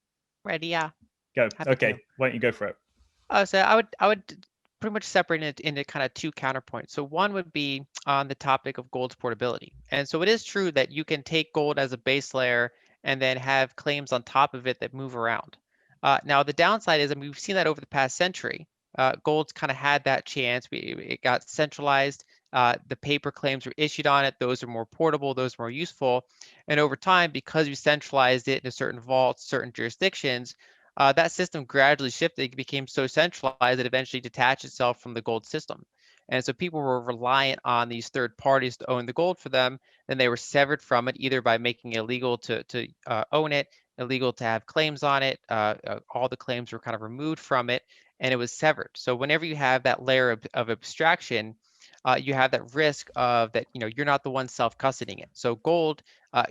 Ready, yeah. Go. Happy Okay, to. why don't you go for it? So I would pretty much separate it into kind of two counterpoints. So one would be on the topic of gold's portability. And so it is true that you can take gold as a base layer and then have claims on top of it that move around. Now, the downside is, we've seen that over the past century. Gold's kind of had that chance. It got centralized. The paper claims were issued on it. Those are more portable. Those are more useful. And over time, because we centralized it in certain vaults, certain jurisdictions, that system gradually shifted. It became so centralized that eventually detached itself from the gold system. And so people were reliant on these third parties to own the gold for them. Then they were severed from it, either by making it illegal to own it, illegal to have claims on it. All the claims were kind of removed from it, and it was severed. So whenever you have that layer of abstraction, you have that risk of that, you're not the one self-custodying it. So gold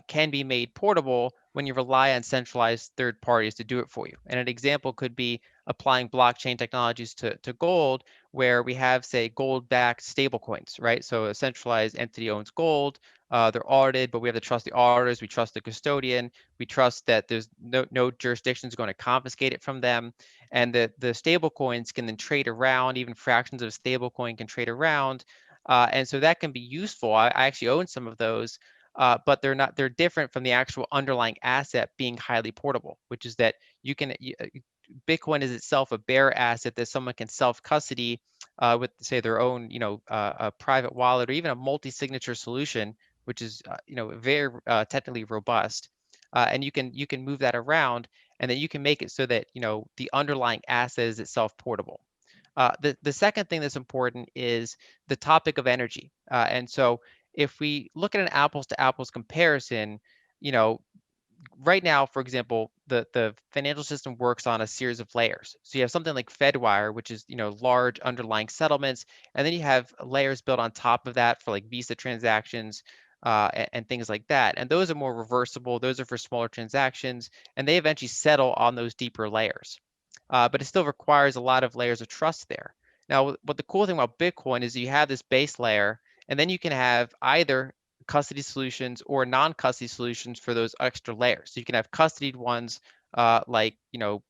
can be made portable when you rely on centralized third parties to do it for you. And an example could be applying blockchain technologies to gold, where we have, say, gold-backed stablecoins, right? So a centralized entity owns gold. They're audited, but we have to trust the auditors. We trust the custodian. We trust that there's no jurisdiction is going to confiscate it from them. And the stable coins can then trade around. Even fractions of a stable coin can trade around. And so that can be useful. I actually own some of those, but they're different from the actual underlying asset being highly portable, which is that Bitcoin is itself a bearer asset that someone can self-custody with, say, their own, a private wallet, or even a multi-signature solution, which is, very technically robust. And you can move that around, and then you can make it so that, the underlying asset is itself portable. The second thing that's important is the topic of energy. And so if we look at an apples to apples comparison, right now, for example, the financial system works on a series of layers. So you have something like Fedwire, which is, large underlying settlements, and then you have layers built on top of that for like Visa transactions and things like that. And those are more reversible. Those are for smaller transactions, and they eventually settle on those deeper layers. But it still requires a lot of layers of trust there. Now, what the cool thing about Bitcoin is you have this base layer, and then you can have either custody solutions or non-custody solutions for those extra layers. So you can have custodied ones like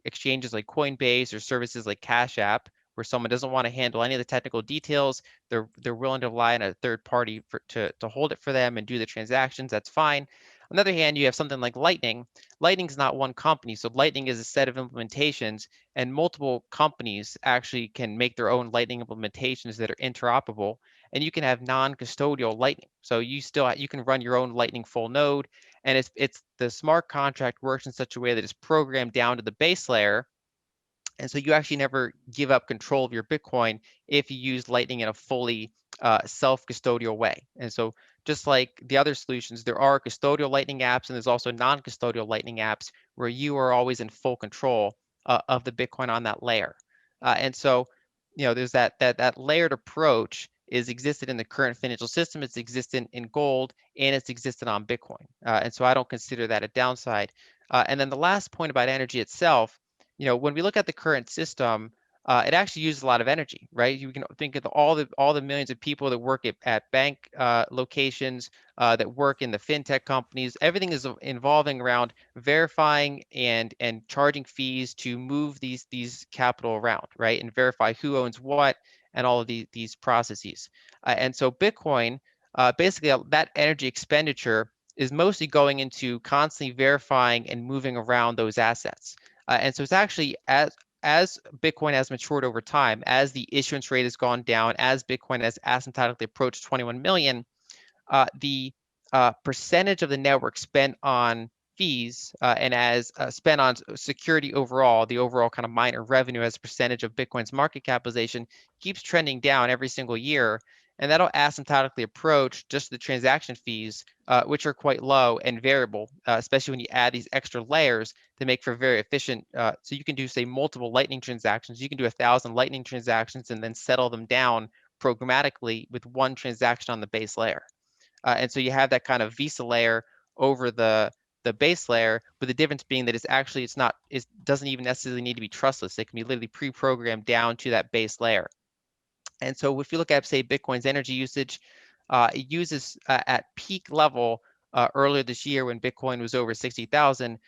exchanges like Coinbase or services like Cash App, where someone doesn't want to handle any of the technical details. They're willing to rely on a third party to hold it for them and do the transactions. That's fine. On the other hand, you have something like Lightning. Lightning's not one company, so Lightning is a set of implementations, and multiple companies actually can make their own Lightning implementations that are interoperable, and you can have non-custodial Lightning. So you can run your own Lightning full node, and it's the smart contract works in such a way that it's programmed down to the base layer, and so you actually never give up control of your Bitcoin if you use Lightning in a fully self-custodial way. And so just like the other solutions, there are custodial Lightning apps, and there's also non-custodial Lightning apps where you are always in full control of the Bitcoin on that layer. And so, there's that layered approach is existed in the current financial system. It's existent in gold, and it's existed on Bitcoin. And so I don't consider that a downside. And then the last point about energy itself, when we look at the current system, it actually uses a lot of energy, right? You can think of all the millions of people that work at bank locations, that work in the fintech companies. Everything is involving around verifying and charging fees to move these capital around, right? And verify who owns what and all of these processes. And so Bitcoin, basically that energy expenditure is mostly going into constantly verifying and moving around those assets. And so it's actually as Bitcoin has matured over time, as the issuance rate has gone down, as Bitcoin has asymptotically approached 21 million, the percentage of the network spent on fees and as spent on security overall, the overall kind of miner revenue as a percentage of Bitcoin's market capitalization keeps trending down every single year. And that'll asymptotically approach just the transaction fees, which are quite low and variable, especially when you add these extra layers to make for very efficient. So you can do, say, multiple Lightning transactions. You can do 1,000 Lightning transactions and then settle them down programmatically with one transaction on the base layer. And so you have that kind of Visa layer over the base layer, but the difference being that it doesn't even necessarily need to be trustless. It can be literally pre-programmed down to that base layer. And so if you look at, say, Bitcoin's energy usage, it uses at peak level earlier this year when Bitcoin was over 60,000,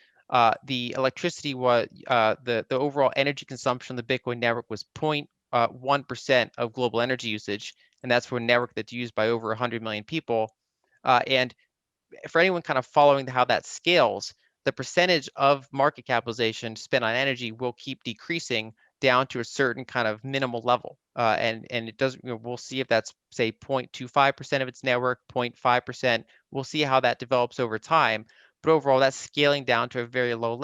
the electricity was, the overall energy consumption of the Bitcoin network was 0.1% of global energy usage. And that's for a network that's used by over 100 million people. And for anyone kind of following how that scales, the percentage of market capitalization spent on energy will keep decreasing down to a certain kind of minimal level. And it doesn't, we'll see if that's, say, 0.25% of its network, 0.5%. We'll see how that develops over time. But overall, that's scaling down to a very low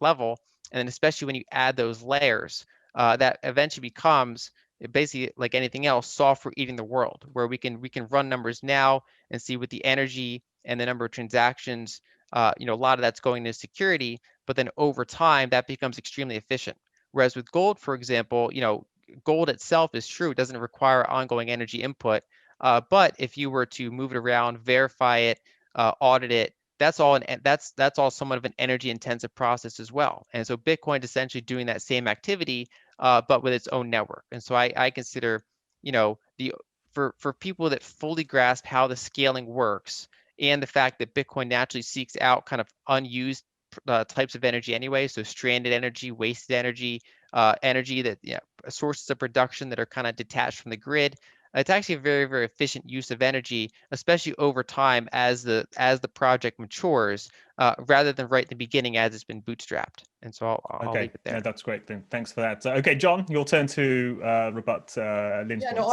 level. And then especially when you add those layers, that eventually becomes basically like anything else, software eating the world, where we can run numbers now and see with the energy and the number of transactions, a lot of that's going to security, but then over time that becomes extremely efficient. Whereas with gold, for example, gold itself is true, it doesn't require ongoing energy input, but if you were to move it around, verify it, audit it, that's all somewhat of an energy intensive process as well. And so Bitcoin is essentially doing that same activity, but with its own network. And so I consider, for people that fully grasp how the scaling works and the fact that Bitcoin naturally seeks out kind of unused types of energy anyway, so stranded energy, wasted energy, energy that sources of production that are kind of detached from the grid. It's actually a very, very efficient use of energy, especially over time as the project matures, rather than right in the beginning as it's been bootstrapped. And so I'll leave it there. No, that's great. Then thanks for that. Okay, John, your turn to rebut Lyn's points. No,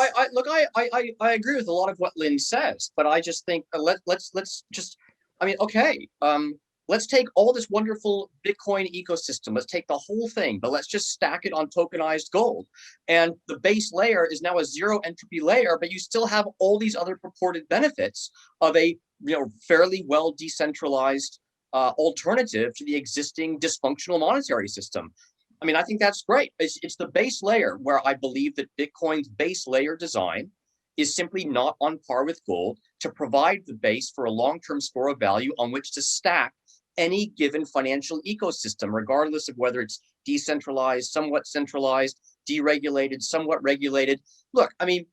I agree with a lot of what Lyn says, but I just think let's just, let's take all this wonderful Bitcoin ecosystem. Let's take the whole thing, but let's just stack it on tokenized gold. And the base layer is now a zero entropy layer, but you still have all these other purported benefits of a fairly well decentralized alternative to the existing dysfunctional monetary system. I mean, I think that's great. It's the base layer where I believe that Bitcoin's base layer design is simply not on par with gold to provide the base for a long-term store of value on which to stack any given financial ecosystem, regardless of whether it's decentralized, somewhat centralized, deregulated, somewhat regulated. Look, I mean,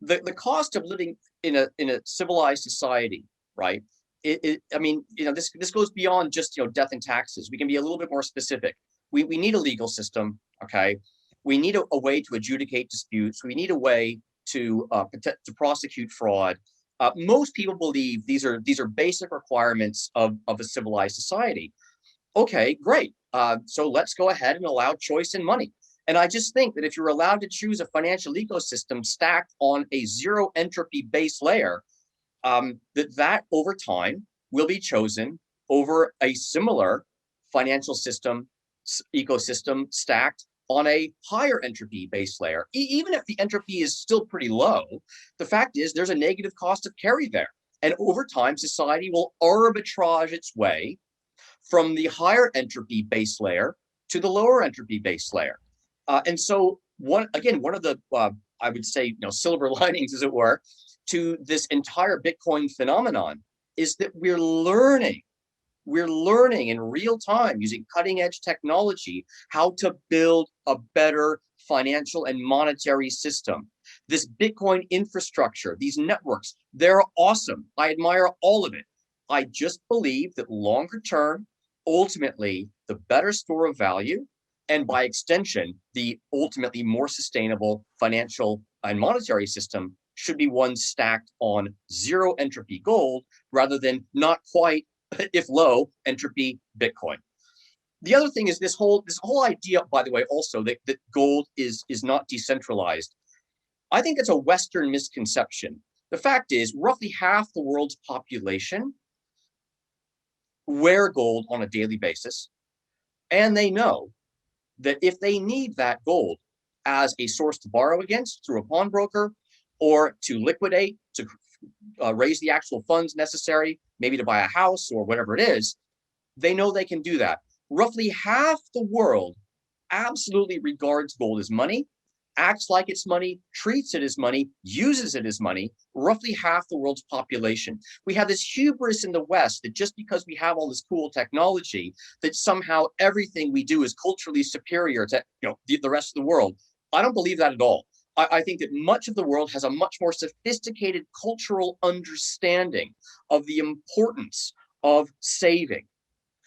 the cost of living in a civilized society, right? This goes beyond just death and taxes. We can be a little bit more specific. We need a legal system, okay? We need a way to adjudicate disputes. We need a way to prosecute fraud. Most people believe these are basic requirements of a civilized society. Okay, great. So let's go ahead and allow choice in money. And I just think that if you're allowed to choose a financial ecosystem stacked on a zero entropy base layer, that over time will be chosen over a similar financial ecosystem stacked on a higher entropy base layer. Even if the entropy is still pretty low, the fact is there's a negative cost of carry there. And over time, society will arbitrage its way from the higher entropy base layer to the lower entropy base layer. And so one of the, I would say, silver linings, as it were, to this entire Bitcoin phenomenon is that we're learning in real time using cutting edge technology how to build a better financial and monetary system. This Bitcoin infrastructure, these networks, they're awesome. I admire all of it. I just believe that longer term, ultimately, the better store of value, and by extension, the ultimately more sustainable financial and monetary system should be one stacked on zero entropy gold rather than not quite, if low, entropy Bitcoin. The other thing is this whole idea, by the way, also that gold is not decentralized. I think it's a Western misconception. The fact is, roughly half the world's population wear gold on a daily basis, and they know that if they need that gold as a source to borrow against through a pawnbroker or to liquidate, to raise the actual funds necessary, maybe to buy a house or whatever it is, they know they can do that. Roughly half the world absolutely regards gold as money, acts like it's money, treats it as money, uses it as money, roughly half the world's population. We have this hubris in the West that just because we have all this cool technology, that somehow everything we do is culturally superior to the rest of the world. I don't believe that at all. I think that much of the world has a much more sophisticated cultural understanding of the importance of saving.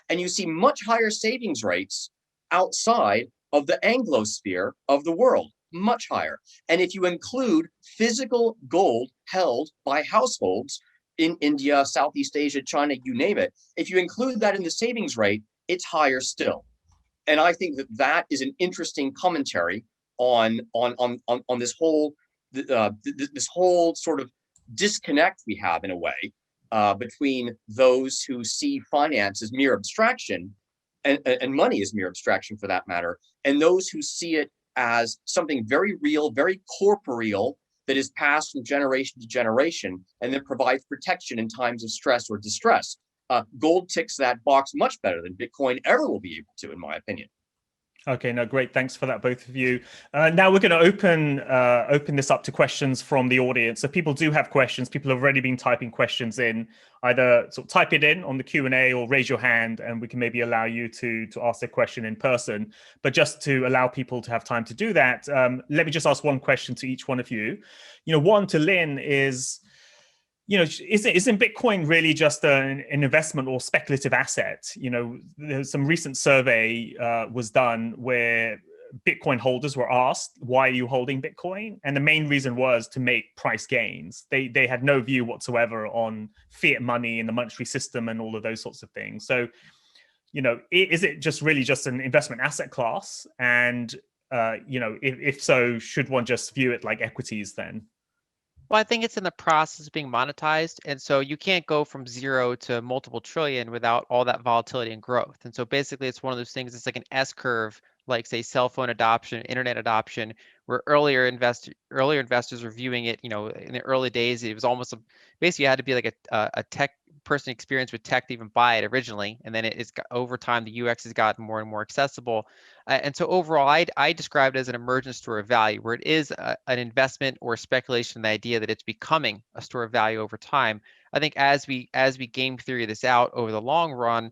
And you see much higher savings rates outside of the Anglosphere of the world. Much higher. And if you include physical gold held by households in India, Southeast Asia, China, you name it, if you include that in the savings rate, it's higher still. And I think that is an interesting commentary on this whole sort of disconnect we have in a way between those who see finance as mere abstraction and money as mere abstraction for that matter, and those who see it as something very real, very corporeal, that is passed from generation to generation and that provides protection in times of stress or distress. Gold ticks that box much better than Bitcoin ever will be able to, in my opinion. Okay, no, great. Thanks for that, both of you. Now we're going to open this up to questions from the audience. So people do have questions. People have already been typing questions in. Either sort of type it in on the Q&A or raise your hand, and we can maybe allow you to ask a question in person. But just to allow people to have time to do that, let me just ask one question to each one of you. One to Lyn is, isn't Bitcoin really just an investment or speculative asset? There's some recent survey was done where Bitcoin holders were asked, why are you holding Bitcoin? And the main reason was to make price gains. They had no view whatsoever on fiat money and the monetary system and all of those sorts of things. So, is it just really just an investment asset class? And, if so, should one just view it like equities then? Well, I think it's in the process of being monetized. And so you can't go from 0 to multiple trillion without all that volatility and growth. And so basically it's one of those things, it's like an S curve, like say cell phone adoption, internet adoption, where earlier investors were viewing it, in the early days, it was almost basically you had to be like a tech person experienced with tech to even buy it originally. And then it's over time, the UX has gotten more and more accessible. And so overall, I describe it as an emergent store of value, where it is an investment or speculation, the idea that it's becoming a store of value over time. I think as we game theory this out over the long run,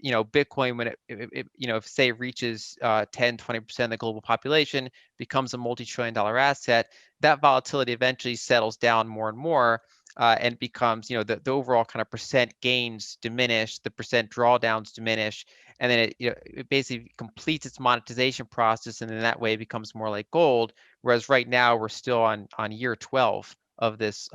Bitcoin, when if say it reaches 10-20% of the global population, becomes a multi-trillion-dollar asset, that volatility eventually settles down more and more. And becomes, the overall kind of percent gains diminish, the percent drawdowns diminish, and then it basically completes its monetization process, and then that way it becomes more like gold. Whereas right now we're still on year 12 of this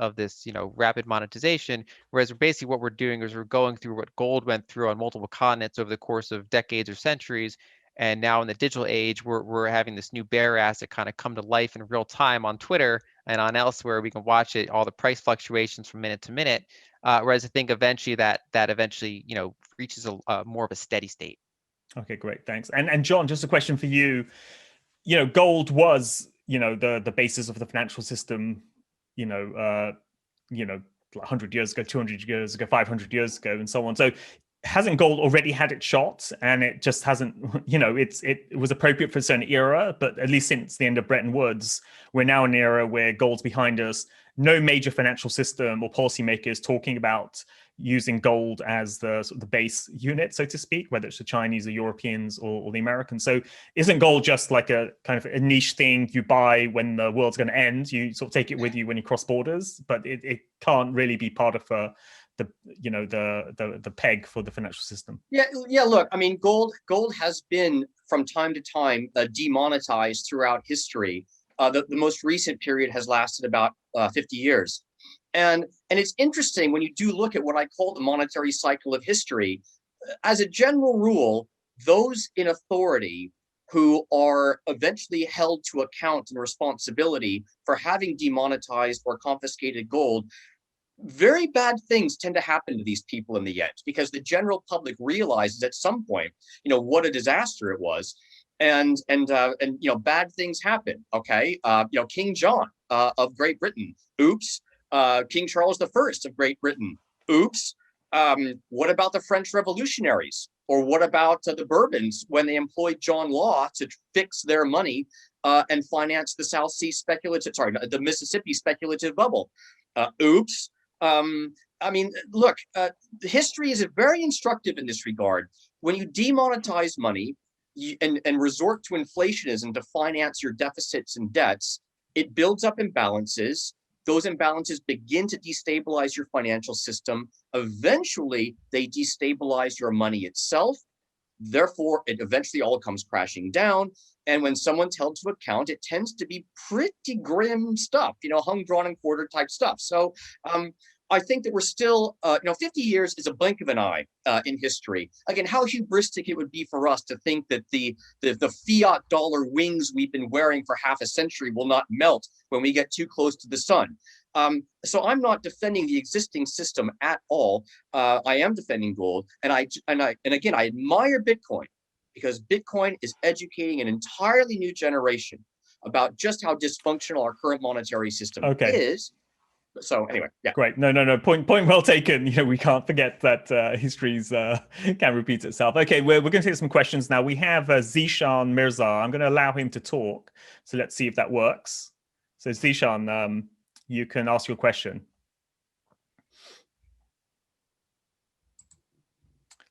rapid monetization. Whereas basically what we're doing is we're going through what gold went through on multiple continents over the course of decades or centuries. And now in the digital age, we're having this new bear asset kind of come to life in real time on Twitter and on elsewhere. We can watch it, all the price fluctuations from minute to minute. Whereas I think eventually that eventually reaches a more of a steady state. Okay, great, thanks. And John, just a question for you. Gold was the basis of the financial system. 100 years ago, 200 years ago, 500 years ago, and so on. So hasn't gold already had its shot, and it just hasn't, it was appropriate for a certain era, but at least since the end of Bretton Woods, we're now in an era where gold's behind us. No major financial system or policymakers talking about using gold as the base unit, so to speak, whether it's the Chinese or Europeans or the Americans. So isn't gold just like a kind of a niche thing you buy when the world's going to end? You sort of take it with you when you cross borders, but it can't really be part of the peg for the financial system. Yeah. Look, I mean, gold has been from time to time demonetized throughout history. The most recent period has lasted about 50 years. And it's interesting when you do look at what I call the monetary cycle of history. As a general rule, those in authority who are eventually held to account and responsibility for having demonetized or confiscated gold, very bad things tend to happen to these people in the end, because the general public realizes at some point, what a disaster it was. And bad things happen. Okay. King John of Great Britain. Oops. King Charles I of Great Britain. Oops. What about the French revolutionaries? Or what about the Bourbons when they employed John Law to fix their money and finance the the Mississippi speculative bubble? Oops. I mean, look, history is very instructive in this regard. When you demonetize money and resort to inflationism to finance your deficits and debts, it builds up imbalances. Those imbalances begin to destabilize your financial system. Eventually, they destabilize your money itself. Therefore, it eventually all comes crashing down. And when someone's held to account, it tends to be pretty grim stuff, hung, drawn, and quartered type stuff. So I think that we're still, 50 years is a blink of an eye in history. Again, how hubristic it would be for us to think that the fiat dollar wings we've been wearing for half a century will not melt when we get too close to the sun. So I'm not defending the existing system at all. I am defending gold, and again, I admire Bitcoin, because Bitcoin is educating an entirely new generation about just how dysfunctional our current monetary system is. So anyway, yeah. Great. No. Point well taken. We can't forget that history's can repeat itself. Okay, we're going to take some questions now. We have Zishan Mirza. I'm going to allow him to talk. So let's see if that works. So Zishan, you can ask your question.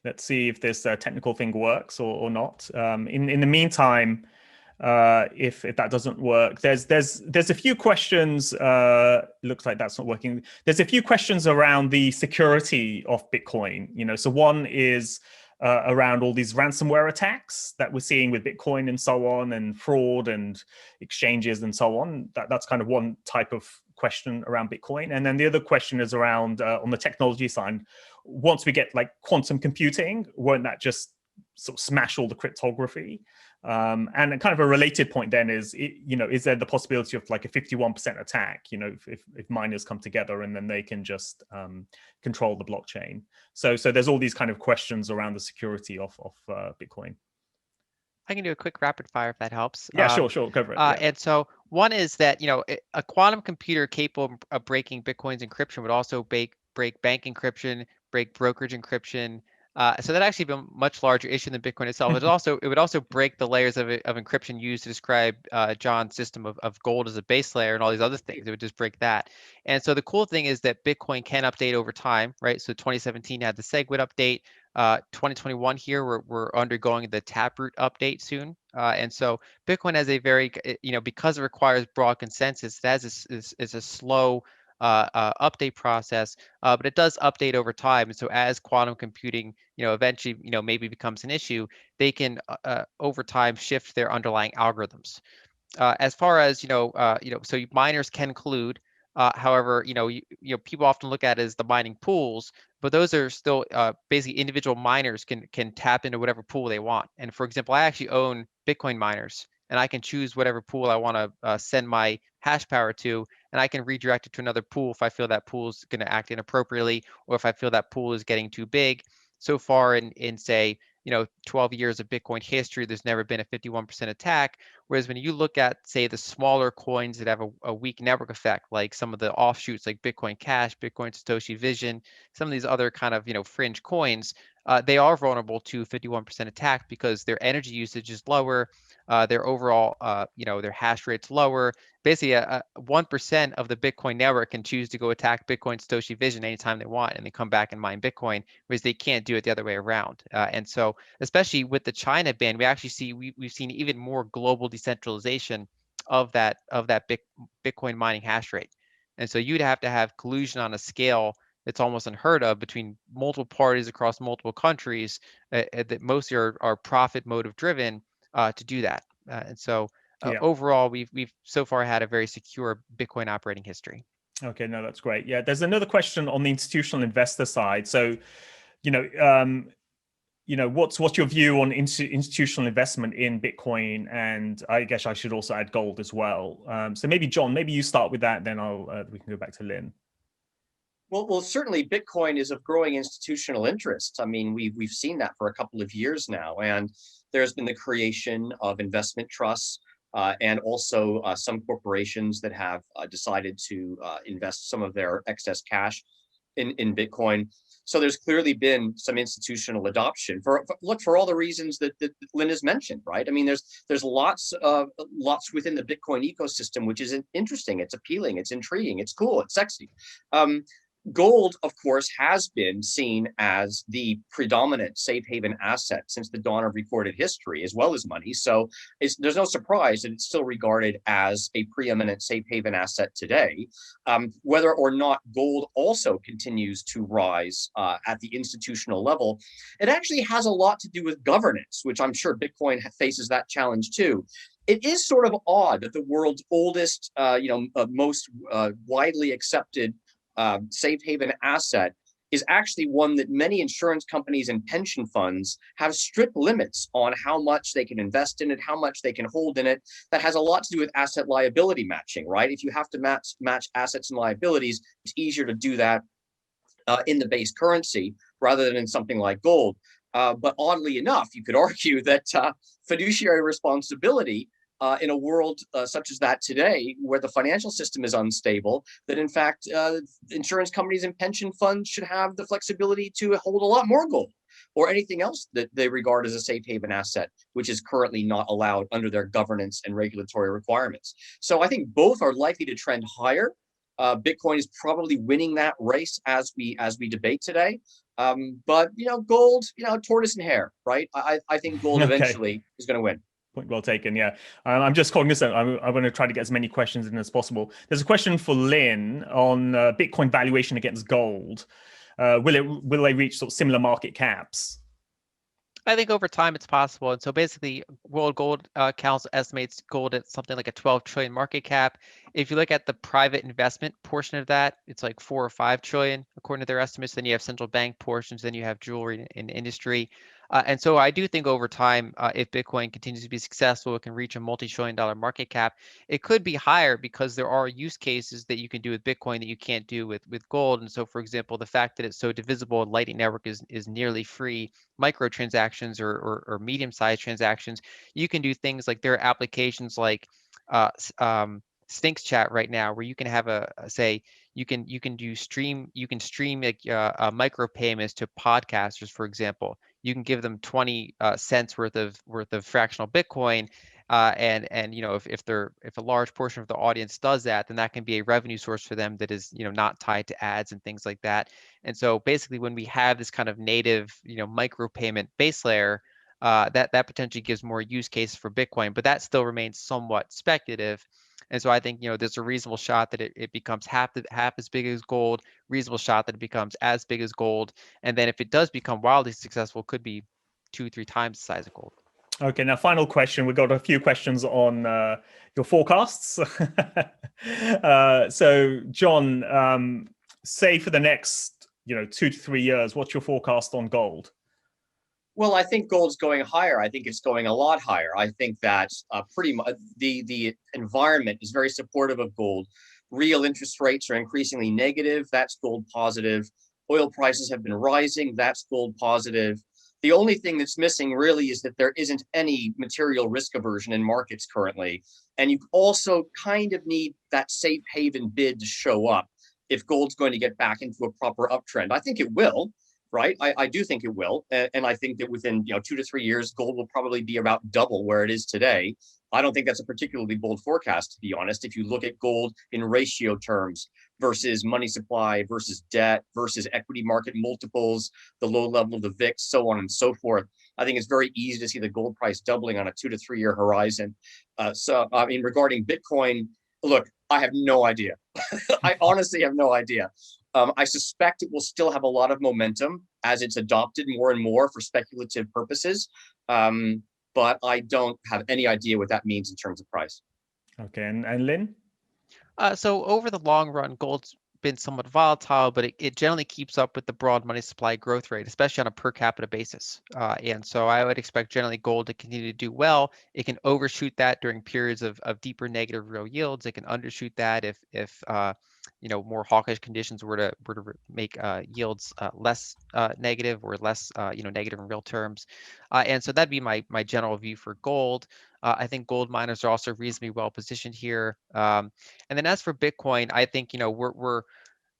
Let's see if this technical thing works or not. In the meantime, if that doesn't work, there's a few questions. Looks like that's not working. There's a few questions around the security of Bitcoin. So one is around all these ransomware attacks that we're seeing with Bitcoin and so on, and fraud and exchanges and so on. That's kind of one type of question around Bitcoin. And then the other question is around on the technology side. Once we get like quantum computing, won't that just sort of smash all the cryptography? And kind of a related point then is, is there the possibility of like a 51% attack, if miners come together and then they can just control the blockchain? So there's all these kind of questions around the security of Bitcoin. I can do a quick rapid fire if that helps. Yeah, sure, go for it. Yeah. And so one is that, a quantum computer capable of breaking Bitcoin's encryption would also break bank encryption, break brokerage encryption. So that actually be a much larger issue than Bitcoin itself. It would also break the layers of encryption used to describe John's system of gold as a base layer and all these other things. It would just break that. And so the cool thing is that Bitcoin can update over time, right? So 2017 had the SegWit update. 2021 here, we're undergoing the Taproot update soon. And so Bitcoin has a very, because it requires broad consensus, that is a slow update process, but it does update over time. And so as quantum computing, eventually, maybe becomes an issue, they can over time shift their underlying algorithms. As far as so miners can collude. However, people often look at it as the mining pools, but those are still basically individual miners can tap into whatever pool they want. And for example, I actually own Bitcoin miners, and I can choose whatever pool I want to send my hash power to, and I can redirect it to another pool if I feel that pool is going to act inappropriately, or if I feel that pool is getting too big. So far in say 12 years of Bitcoin history, there's never been a 51% attack. Whereas when you look at, say, the smaller coins that have a weak network effect, like some of the offshoots like Bitcoin Cash, Bitcoin Satoshi Vision, some of these other kind of fringe coins, they are vulnerable to 51% attack because their energy usage is lower, their overall, their hash rate's lower. Basically, 1% of the Bitcoin network can choose to go attack Bitcoin Satoshi Vision anytime they want, and they come back and mine Bitcoin, whereas they can't do it the other way around. And so, especially with the China ban, we actually see we've seen even more global decentralization of that Bitcoin mining hash rate. And so you'd have to have collusion on a scale that's almost unheard of between multiple parties across multiple countries that mostly are profit motive driven to do that. And so Yeah. overall, we've so far had a very secure Bitcoin operating history. Okay, no, that's great. Yeah, there's another question on the institutional investor side. So, what's your view on institutional investment in Bitcoin? And I guess I should also add gold as well. So maybe John, maybe you start with that, then we can go back to Lyn. Well, certainly Bitcoin is of growing institutional interest. I mean, we've seen that for a couple of years now, and there's been the creation of investment trusts and also some corporations that have decided to invest some of their excess cash in Bitcoin. So there's clearly been some institutional adoption for all the reasons that Lyn has mentioned, right? I mean, there's lots within the Bitcoin ecosystem, which is interesting, it's appealing, it's intriguing, it's cool, it's sexy. Gold, of course, has been seen as the predominant safe haven asset since the dawn of recorded history, as well as money. So there's no surprise that it's still regarded as a preeminent safe haven asset today. Whether or not gold also continues to rise at the institutional level, it actually has a lot to do with governance, which I'm sure Bitcoin faces that challenge too. It is sort of odd that the world's oldest, most widely accepted safe haven asset is actually one that many insurance companies and pension funds have strict limits on how much they can invest in it, how much they can hold in it. That has a lot to do with asset liability matching, right? If you have to match assets and liabilities, it's easier to do that in the base currency rather than in something like gold. But oddly enough, you could argue that fiduciary responsibility in a world such as that today, where the financial system is unstable, that in fact, insurance companies and pension funds should have the flexibility to hold a lot more gold or anything else that they regard as a safe haven asset, which is currently not allowed under their governance and regulatory requirements. So I think both are likely to trend higher. Bitcoin is probably winning that race as we debate today. But gold, tortoise and hare, right? I think gold eventually is going to win. Point well taken. Yeah, I'm just calling this out. I'm going to try to get as many questions in as possible. There's a question for Lyn on Bitcoin valuation against gold. Will they reach sort of similar market caps? I think over time it's possible. And so basically, World Gold Council estimates gold at something like a 12 trillion market cap. If you look at the private investment portion of that, it's like 4 or 5 trillion, according to their estimates. Then you have central bank portions, then you have jewelry and industry. And so I do think over time, if Bitcoin continues to be successful, it can reach a multi-trillion-dollar market cap. It could be higher because there are use cases that you can do with Bitcoin that you can't do with gold. And so, for example, the fact that it's so divisible and Lightning Network is nearly free micro transactions or medium-sized transactions, you can do things like there are applications like Stinks Chat right now, where you can have you can stream like micro payments to podcasters, for example. You can give them 20 cents worth of fractional Bitcoin, and if a large portion of the audience does that, then that can be a revenue source for them that is not tied to ads and things like that. And so basically, when we have this kind of native micro payment base layer, that potentially gives more use cases for Bitcoin, but that still remains somewhat speculative. And so I think, there's a reasonable shot that it becomes half as big as gold, reasonable shot that it becomes as big as gold. And then if it does become wildly successful, could be 2-3 times the size of gold. Okay, now final question. We've got a few questions on your forecasts. So, John, say for the next 2 to 3 years, what's your forecast on gold? Well, I think gold's going higher. I think it's going a lot higher. I think that pretty much the environment is very supportive of gold. Real interest rates are increasingly negative. That's gold positive. Oil prices have been rising. That's gold positive. The only thing that's missing really is that there isn't any material risk aversion in markets currently. And you also kind of need that safe haven bid to show up if gold's going to get back into a proper uptrend. I think it will. Right, I do think it will, and I think that within 2 to 3 years, gold will probably be about double where it is today. I don't think that's a particularly bold forecast, to be honest. If you look at gold in ratio terms versus money supply versus debt versus equity market multiples, the low level of the VIX, so on and so forth, I think it's very easy to see the gold price doubling on a 2 to 3 year horizon. So, I mean, regarding Bitcoin, look, I have no idea. I honestly have no idea. I suspect it will still have a lot of momentum as it's adopted more and more for speculative purposes. But I don't have any idea what that means in terms of price. Okay, and Lyn? So over the long run, gold's been somewhat volatile, but it generally keeps up with the broad money supply growth rate, especially on a per capita basis. And so I would expect generally gold to continue to do well. It can overshoot that during periods of deeper negative real yields. It can undershoot that if more hawkish conditions were to make yields less negative or less negative in real terms. And so that'd be my general view for gold. I think gold miners are also reasonably well positioned here. And then as for Bitcoin, I think we're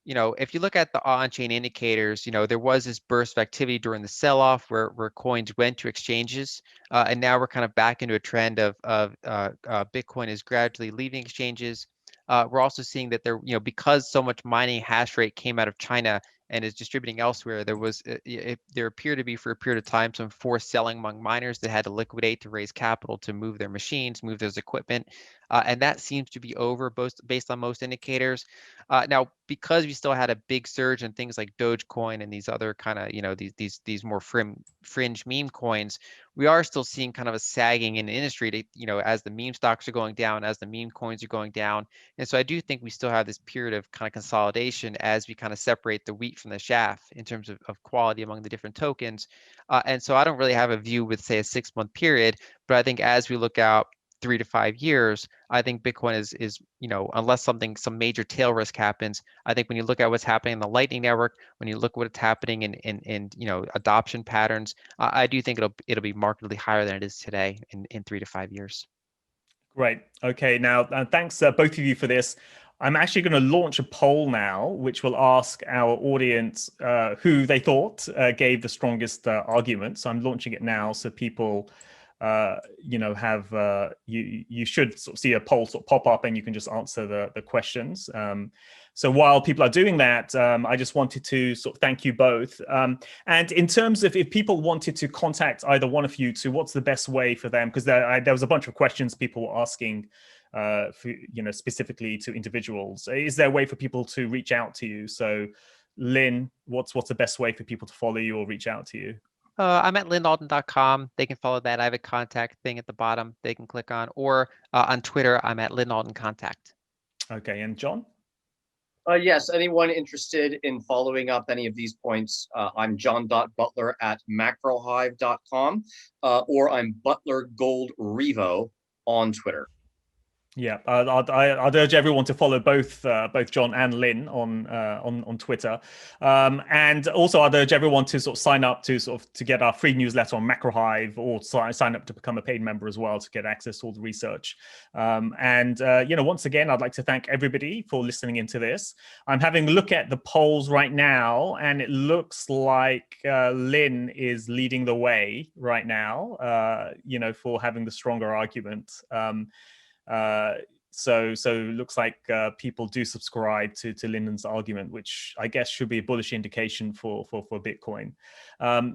if you look at the on-chain indicators, there was this burst of activity during the sell-off where coins went to exchanges, and now we're kind of back into a trend of Bitcoin is gradually leaving exchanges. We're also seeing that because so much mining hash rate came out of China and is distributing elsewhere, there appeared to be for a period of time some forced selling among miners that had to liquidate to raise capital to move their machines, move their equipment, and that seems to be over based on most indicators. Now, because we still had a big surge in things like Dogecoin and these other kind of these more fringe meme coins, we are still seeing kind of a sagging in the industry to, as the meme stocks are going down, as the meme coins are going down. And so I do think we still have this period of kind of consolidation as we kind of separate the wheat from the chaff in terms of quality among the different tokens. And so I don't really have a view with, say, a 6-month period, but I think as we look out 3 to 5 years, I think Bitcoin is unless some major tail risk happens, I think when you look at what's happening in the Lightning Network, when you look at what's happening in adoption patterns, I do think it'll be markedly higher than it is today in 3 to 5 years. Great. Okay. Now, thanks both of you for this. I'm actually going to launch a poll now, which will ask our audience who they thought gave the strongest argument. So I'm launching it now, so people, you should sort of see a poll sort of pop up, and you can just answer the questions. So while people are doing that, I just wanted to sort of thank you both. And in terms of if people wanted to contact either one of you two, what's the best way for them? Because there was a bunch of questions people were asking, specifically to individuals. Is there a way for people to reach out to you? So, Lyn, what's the best way for people to follow you or reach out to you? I'm at lynalden.com. They can follow that. I have a contact thing at the bottom they can click on, or on Twitter, I'm at Lyn Alden Contact. Okay, and John? Yes, anyone interested in following up any of these points, I'm john.butler at macrohive.com, or I'm Butler Gold Revo on Twitter. Yeah, I'd urge everyone to follow both John and Lyn on Twitter, and also I'd urge everyone to sort of sign up to get our free newsletter on Macro Hive, or sign up to become a paid member as well to get access to all the research. Once again, I'd like to thank everybody for listening into this. I'm having a look at the polls right now, and it looks like Lyn is leading the way right now. For having the stronger argument. So it looks like people do subscribe to Lyndon's argument, which I guess should be a bullish indication for Bitcoin.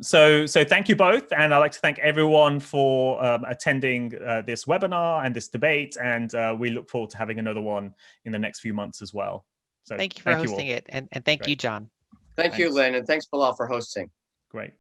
So thank you both, and I'd like to thank everyone for attending this webinar and this debate, and we look forward to having another one in the next few months as well. So thank you for hosting it, and thank you, John. Thanks. You, Lyn, and thanks, Bilal, for hosting. Great.